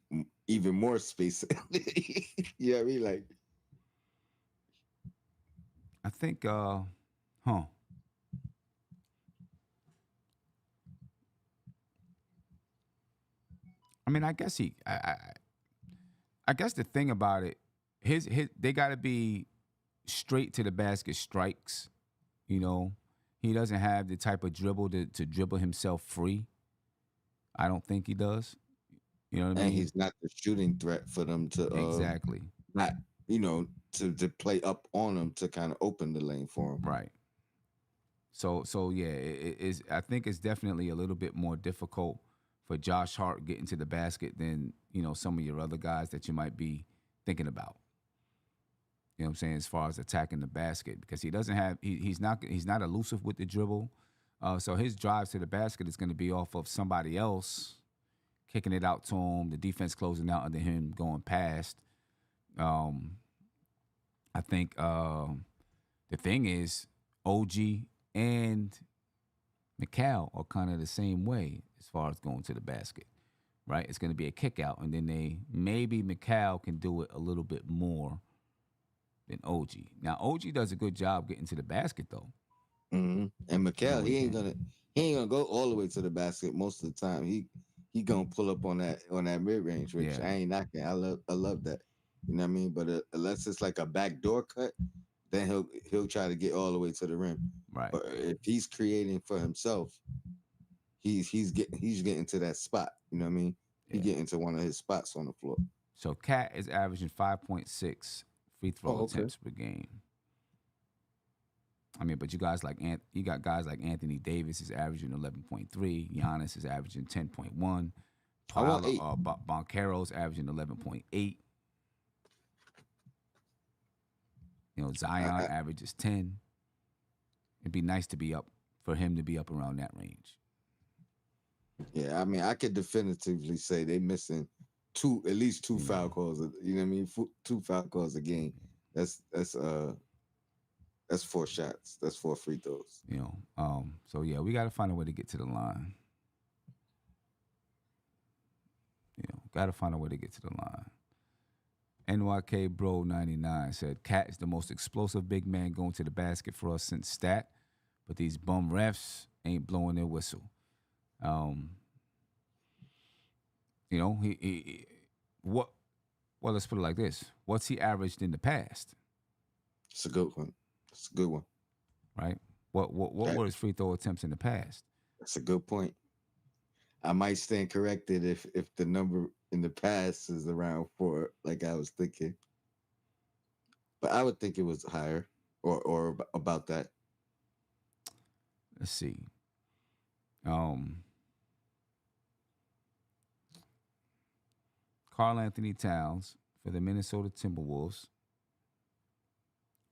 even more space. You know what I mean? Like, I think huh. I mean, I guess I guess the thing about it, his they got to be straight to the basket strikes. You know, he doesn't have the type of dribble to dribble himself free. I don't think he does. You know what I and mean? he's not the shooting threat for them to Exactly. not to play up on him to kind of open the lane for him. Right. So yeah, it is. I think it's definitely a little bit more difficult for Josh Hart getting to the basket than some of your other guys that you might be thinking about. You know what I'm saying? As far as attacking the basket, because he doesn't have he's not elusive with the dribble. So his drives to the basket is going to be off of somebody else kicking it out to him, the defense closing out, and then him going past. Um, I think the thing is OG and McCall are kind of the same way as far as going to the basket, right? It's going to be a kick out, and then maybe McCall can do it a little bit more than OG. Now OG does a good job getting to the basket though. And McCall, He can. he ain't gonna go all the way to the basket most of the time. He gonna pull up on that mid range, which Yeah, I ain't knocking. I love that. You know what I mean? But unless it's like a backdoor cut, then he'll try to get all the way to the rim. right. But if he's creating for himself, he's getting to that spot. You know what I mean? He Yeah. getting to one of his spots on the floor. So Cat is averaging 5.6 free throw Oh, okay. attempts per game. I mean, but you got guys like Anthony Davis is averaging 11.3. Giannis is averaging 10.1. I want Paolo 8. Banchero's averaging 11.8. Zion I, averages 10. It'd be nice to be up for him to be up around that range. yeah, I mean, I could definitively say they missing at least two You know, foul calls. You know what I mean? 2 foul calls a game. That's 4 shots. That's 4 free throws. So yeah, we got to find a way to get to the line. Got to find a way to get to the line. NYK Bro 99 said, Cat is the most explosive big man going to the basket for us since Stat, but these bum refs ain't blowing their whistle. He what? Well, let's put it like this: what's he averaged in the past? It's a good one. It's a good one. Right? What That, were his free throw attempts in the past? that's a good point. I might stand corrected if the number in the past is around 4, like I was thinking. But I would think it was higher or about that. Let's see. Um, Karl Anthony Towns for the Minnesota Timberwolves.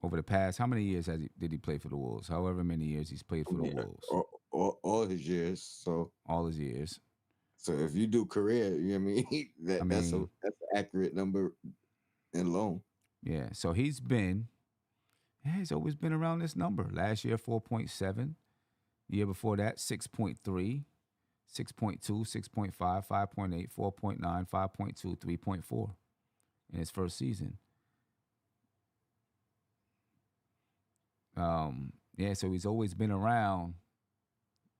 Over the past, how many years did he play for the Wolves? However many years he's played for the Yeah, Wolves. all his years. So All his years. if you do career, you know what I mean. I That's mean, an accurate number in loan. yeah. So he's always been around this number. Last year, 4.7. The year before that, 6.3, 6.2, 6.5, 5.8, 4.9, 5.2, 3.4 in his first season. Yeah, so he's always been around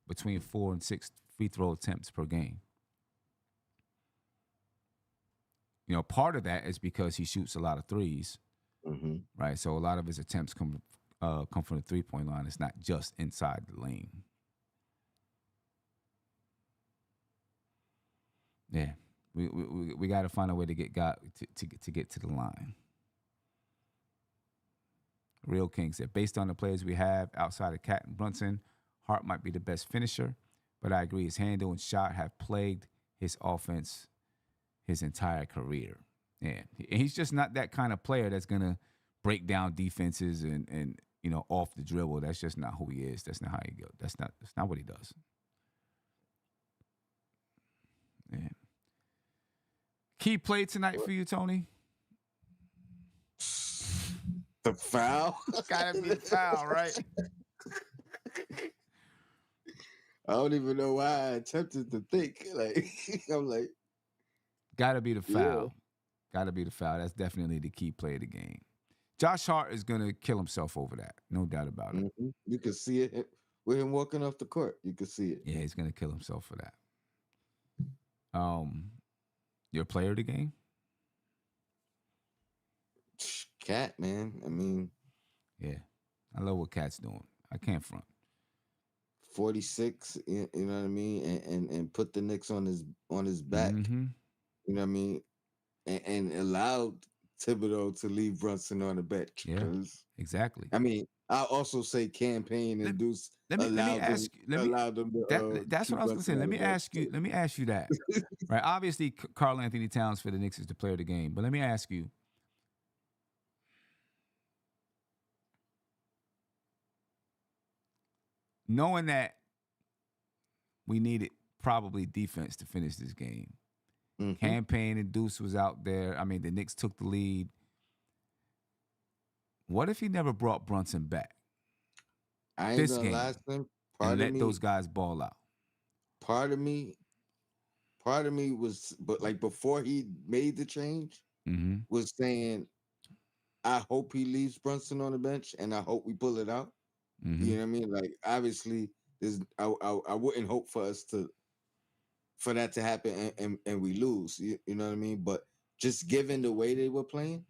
between 4 and 6 free throw attempts per game. Part of that is because he shoots a lot of threes, Mm-hmm. right? So a lot of his attempts come come from the 3-point line. It's not just inside the lane. Yeah, we got to find a way to get to get to the line. Real King said, based on the players we have outside of Cat and Brunson, Hart might be the best finisher, but I agree his handle and shot have plagued his offense his entire career. Yeah, he's just not that kind of player that's gonna break down defenses and off the dribble. That's just not who he is. That's not how he goes. That's not what he does. Yeah. Key play tonight for you, Tony. The foul? Gotta be the foul, right? I don't even know why I attempted to think. Like, I'm like, gotta be the foul. Yeah. Gotta be the foul. That's definitely the key play of the game. Josh Hart is gonna kill himself over that. No doubt about it. Mm-hmm. You can see it with him walking off the court. You can see it. Yeah, he's gonna kill himself for that. Your player of the game? Cat, man. I mean, yeah, I love what Cat's doing. I can't front. 46, you know what I mean, and put the Knicks on his back. Mm-hmm. You know what I mean, and allowed Thibodeau to leave Brunson on the bench. Yeah, exactly. I mean, I also say campaign induce. Let me ask you. That's what I was gonna say. Let me ask you that. Right. Obviously, Karl Anthony Towns for the Knicks is the player of the game. But let me ask you. Knowing that we needed probably defense to finish this game. Mm-hmm. Campaign and Deuce was out there. I mean, the Knicks took the lead. What if he never brought Brunson back? I ain't gonna lie to him. And let those guys ball out. Part of me was, but like before he made the change, was saying, I hope he leaves Brunson on the bench, and I hope we pull it out. Mm-hmm. You know what I mean? Like, obviously, I wouldn't hope for that to happen and we lose. You know what I mean? But just given the way they were playing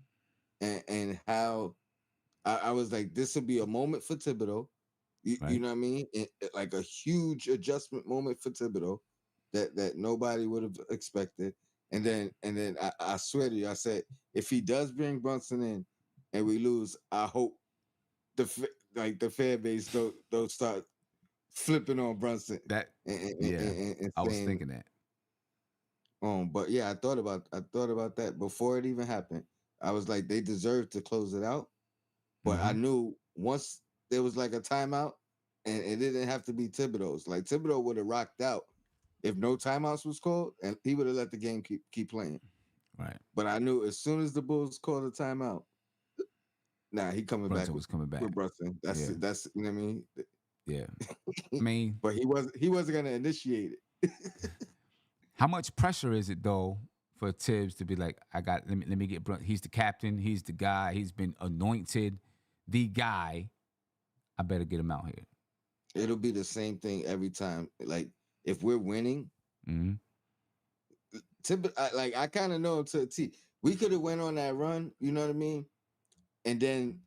and how I was like, this will be a moment for Thibodeau. You know what I mean? Like a huge adjustment moment for Thibodeau that nobody would have expected. And then I swear to you, I said, if he does bring Brunson in and we lose, I hope the fan base don't start flipping on Brunson. I was thinking that. But yeah, I thought about that before it even happened. I was like, they deserve to close it out. But I knew once there was like a timeout, and it didn't have to be Thibodeau's. Like, Thibodeau would have rocked out if no timeouts was called, and he would have let the game keep playing. Right. But I knew as soon as the Bulls called a timeout, he coming Brunson back. Was coming back with Brunson. That's you know what I mean. Yeah. I mean, but he wasn't gonna initiate it. How much pressure is it though for Tibbs to be like, let me get Brunson. He's the captain. He's the guy. He's been anointed the guy. I better get him out here. It'll be the same thing every time. Like, if we're winning, I kind of know him to a T. We could have went on that run, you know what I mean? And then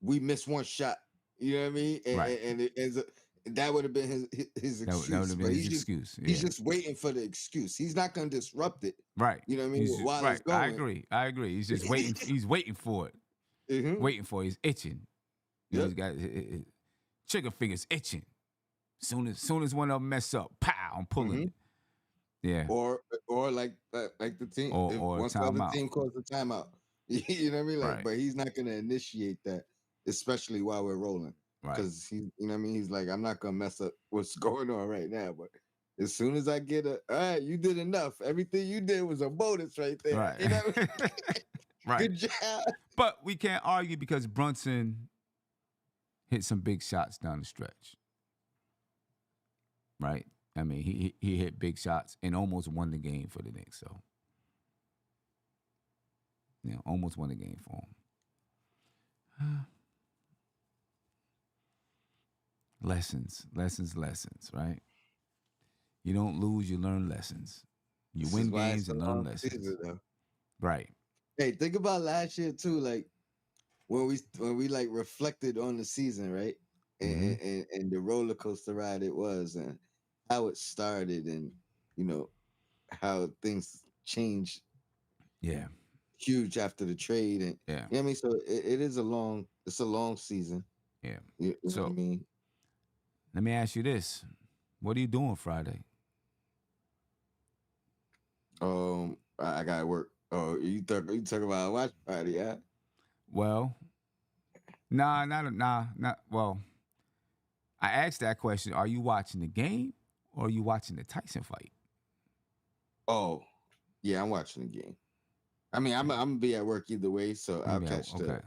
we missed one shot, you know what I mean? And that would have been his excuse. That would have been his excuse. Yeah. He's just waiting for the excuse. He's not going to disrupt it. Right. You know what I mean? While it's going. I agree. He's just waiting. He's waiting for it. Mm-hmm. Waiting for it. He's itching. He's got his trigger fingers itching. Soon as one of them mess up, pow! I'm pulling it. Yeah. Or like the team. Or once the other team calls the timeout, you know what I mean? Like, but he's not going to initiate that, especially while we're rolling, because he, you know what I mean? He's like, I'm not going to mess up what's going on right now, but as soon as I get all right, you did enough. Everything you did was a bonus right there. Right. You know what I mean? Right. Good job. But we can't argue because Brunson hit some big shots down the stretch. Right? I mean, he hit big shots and almost won the game for the Knicks. So, almost won the game for him. Lessons, right? You don't lose, you learn lessons. You win games and learn lessons. Season, right. Hey, think about last year too. Like, when we like reflected on the season, right? Mm-hmm. And the roller coaster ride it was, and how it started, and you know how things changed Yeah, huge after the trade, and yeah, you know what I mean. So it's a long season. yeah. You know what I So mean? let me ask you this: what are you doing Friday? I gotta work. Oh, you talk about watch party, yeah? Well, not. Well, I asked that question: are you watching the game or are you watching the Tyson fight? Oh, yeah, I'm watching the game. I mean, Okay, I'm gonna be at work either way, so I'll yeah, catch okay,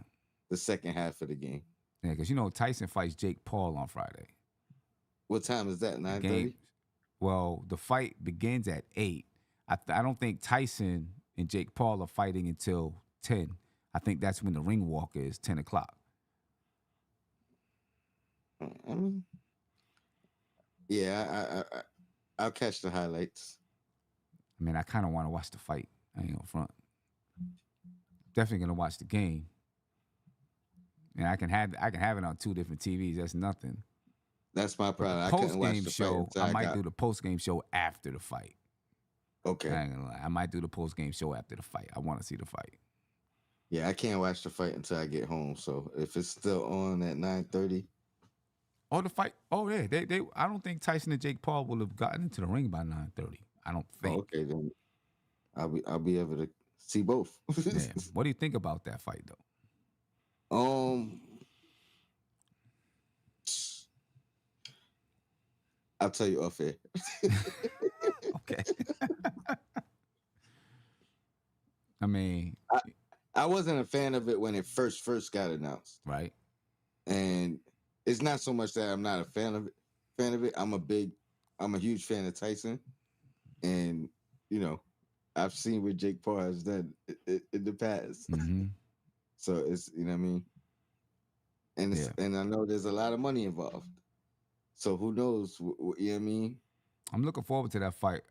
the second half of the game. yeah, because Tyson fights Jake Paul on Friday. What time is that? The 9:30? game, well, the fight begins at 8. I don't think Tyson and Jake Paul are fighting until 10. I think that's when the ring walk is 10 o'clock. I mean, yeah, I'll catch the highlights. I mean, I kind of want to watch the fight. I ain't gonna front. Definitely gonna watch the game. And I can have it on 2 different TVs. That's nothing. That's my But the problem. I couldn't post watch game the fight show, until I I might got do the post game show after the fight. I okay. ain't gonna lie. I might do the post game show after the fight. I want to see the fight. Yeah, I can't watch the fight until I get home. So if it's still on at 9:30, Oh, the fight. Oh, yeah. They. I don't think Tyson and Jake Paul will have gotten into the ring by 9:30. I don't oh, think. okay, then I'll be able to see both. Yeah. What do you think about that fight, though? um, I'll tell you off air. Okay. I mean, I, I wasn't a fan of it when it first got announced, right? and it's not so much that I'm not a fan of it. I'm a huge fan of Tyson, and you know, I've seen what Jake Paul has done in the past. Mm-hmm. So it's you know what I mean, and Yeah. I know there's a lot of money involved. So who knows? You know what I mean? I'm looking forward to that fight.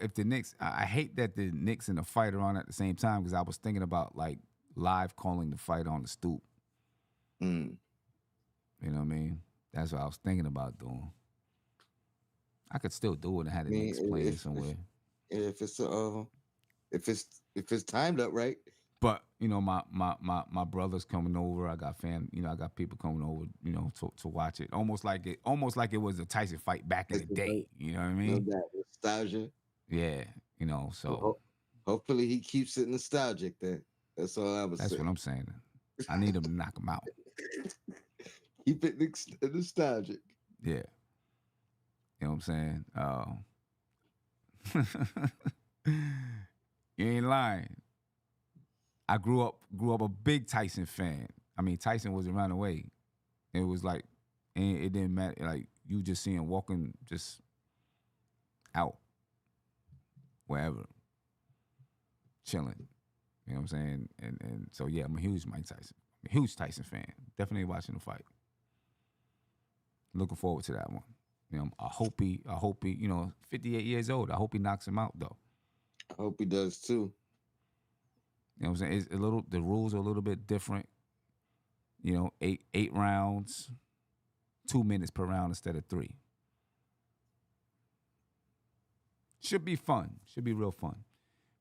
If the Knicks, I hate that the Knicks and the fight are on at the same time because I was thinking about like live calling the fight on the stoop. Mm. You know what I mean? That's what I was thinking about doing. I could still do it and have I the Knicks mean, playing somewhere. if it's timed up right, But my brother's coming over. I got I got people coming over. To watch it. Almost like it was a Tyson fight back in the it's day. You know what I no mean? doubt nostalgia. Yeah. Ho- So ho- Hopefully he keeps it nostalgic. Then that's all I was that's what saying. I'm saying. I need him to knock him out. Keep it nostalgic. Yeah. You know what I'm saying? You ain't lying. I grew up a big Tyson fan. I mean, Tyson was around the way. It was like, and it didn't matter. Like you just see him walking just out wherever, chilling. You know what I'm saying? And so yeah, I'm a huge Mike Tyson, I'm a huge Tyson fan. Definitely watching the fight. Looking forward to that one. I hope he, 58 years old. I hope he knocks him out though. I hope he does too. You know what I'm saying? It's a little. The rules are a little bit different. Eight rounds, 2 minutes per round instead of 3. Should be fun. Should be real fun.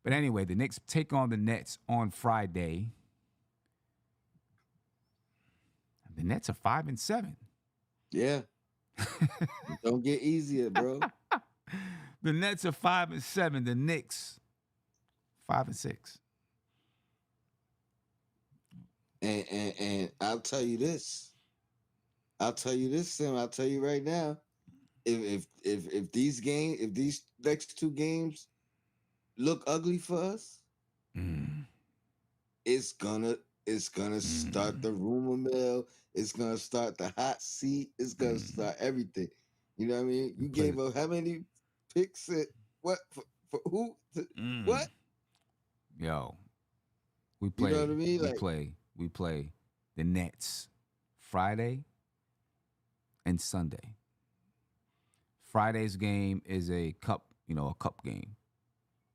But anyway, the Knicks take on the Nets on Friday. The Nets are 5-7. Yeah, don't get easier, bro. The Nets are 5-7. The Knicks 5-6. And I'll tell you this. Sam. I'll tell you right now. If these next 2 games look ugly for us, Mm, it's gonna start mm, the rumor mill. It's gonna start the hot seat. It's gonna mm. start everything. You know what I mean? We You play. gave up how many picks at what for who? Mm. What? Yo, we You know play. what I mean? We Like play. We play the Nets Friday and Sunday. Friday's game is a cup game,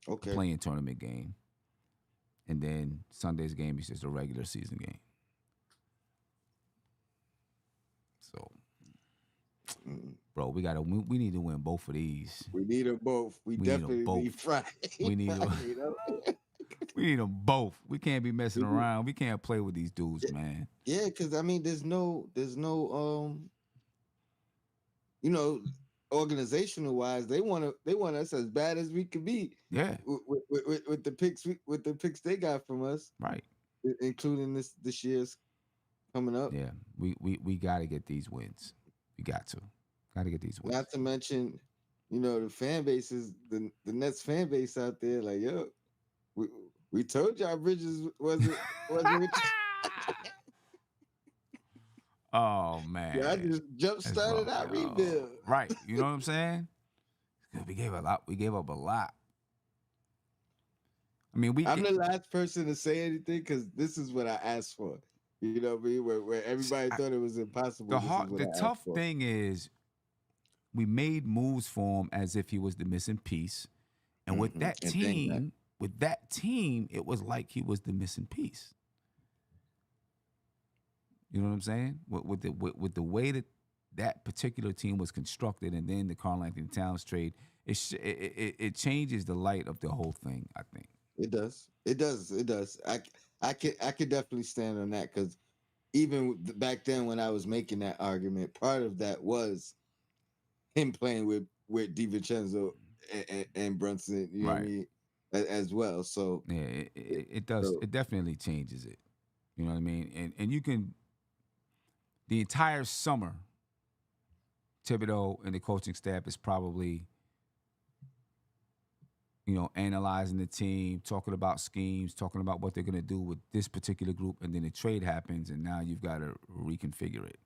a okay, playing tournament game, and then Sunday's game is just a regular season game. Bro, we need to win both of these. We need them both. We We need 'em definitely both. need Friday. We need 'em. You know? We need them both. We can't be messing We do. around. We can't play with these dudes, man. Yeah, because I mean, there's no, you know, organizational wise, they want us as bad as we can be. Yeah. With the picks they got from us, Right. including this year's coming up. Yeah. We got to get these wins. We got to get these wins. Not to mention, you know, the fan bases, the Nets fan base out there, like, yo, we told y'all Bridges wasn't with Oh man. I just jump started our rebuild. Right. You know what I'm saying? We gave a lot. We gave up a lot. I mean, I'm the last person to say anything because this is what I asked for. You know what I mean? Where everybody thought it was impossible. The tough thing is, we made moves for him as if he was the missing piece, and with that team, it was like he was the missing piece. You know what I'm saying? With the way that particular team was constructed, and then the Karl-Anthony Towns trade, it changes the light of the whole thing. I think it does. It does. I could definitely stand on that because even back then when I was making that argument, part of that was him playing with DiVincenzo and Brunson. You know what I mean? As well. So yeah, it does. It definitely changes it. You know what I mean? And you can. The entire summer, Thibodeau and the coaching staff is probably, you know, analyzing the team, talking about schemes, talking about what they're going to do with this particular group, and then the trade happens, and now you've got to reconfigure it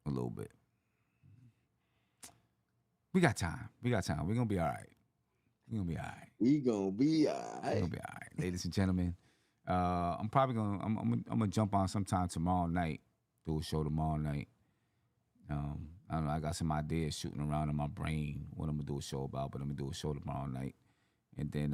a little bit. We got time. We're going to be all right. We're going to be all right. Ladies and gentlemen. I'm gonna jump on sometime tomorrow night. Do a show tomorrow night. I don't know. I got some ideas shooting around in my brain what I'm gonna do a show about, but I'm gonna do a show tomorrow night. And then,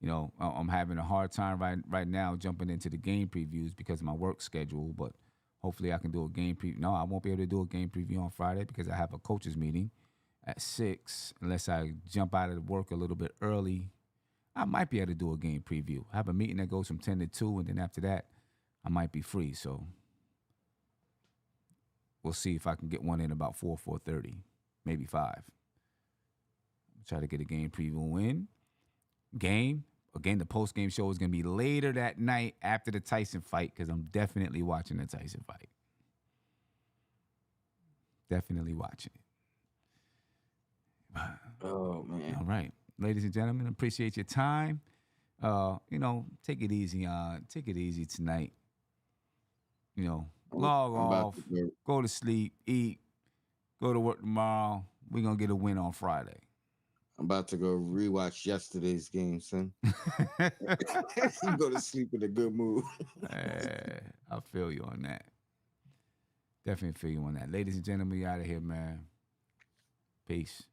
you know, I'm having a hard time right now jumping into the game previews because of my work schedule. But hopefully, I can do a game preview. No, I won't be able to do a game preview on Friday because I have a coaches meeting at 6. Unless I jump out of work a little bit early. I might be able to do a game preview. I have a meeting that goes from 10 to 2, and then after that, I might be free. So we'll see if I can get one in about 4:30, maybe 5. Try to get a game preview in. Game. Again, the post-game show is going to be later that night after the Tyson fight because I'm definitely watching the Tyson fight. Definitely watching it. Oh, man. All right. Ladies and gentlemen, appreciate your time. You know, take it easy tonight. You know, log off, go to sleep, eat, go to work tomorrow. We're going to get a win on Friday. I'm about to go rewatch yesterday's game, son. Go to sleep in a good mood. I feel you on that. Definitely feel you on that. Ladies and gentlemen, we out of here, man. Peace.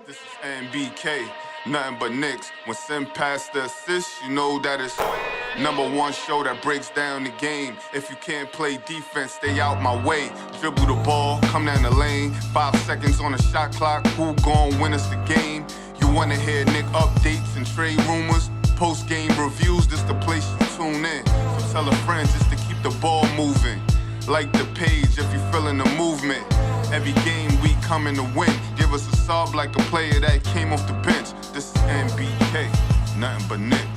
This is NBK, nothing but Knicks. When Sim passed the assist, you know that it's #1 show that breaks down the game. If you can't play defense, stay out my way. Dribble the ball, come down the lane. 5 seconds on the shot clock, who gon' win us the game? You wanna hear Nick updates and trade rumors? Post-game reviews, this the place you tune in. So tell a friend just to keep the ball moving. Like the page if you feeling the movement. Every game we coming to win. Give us a sub like a player that came off the bench. This is NBK, nothing but Knicks.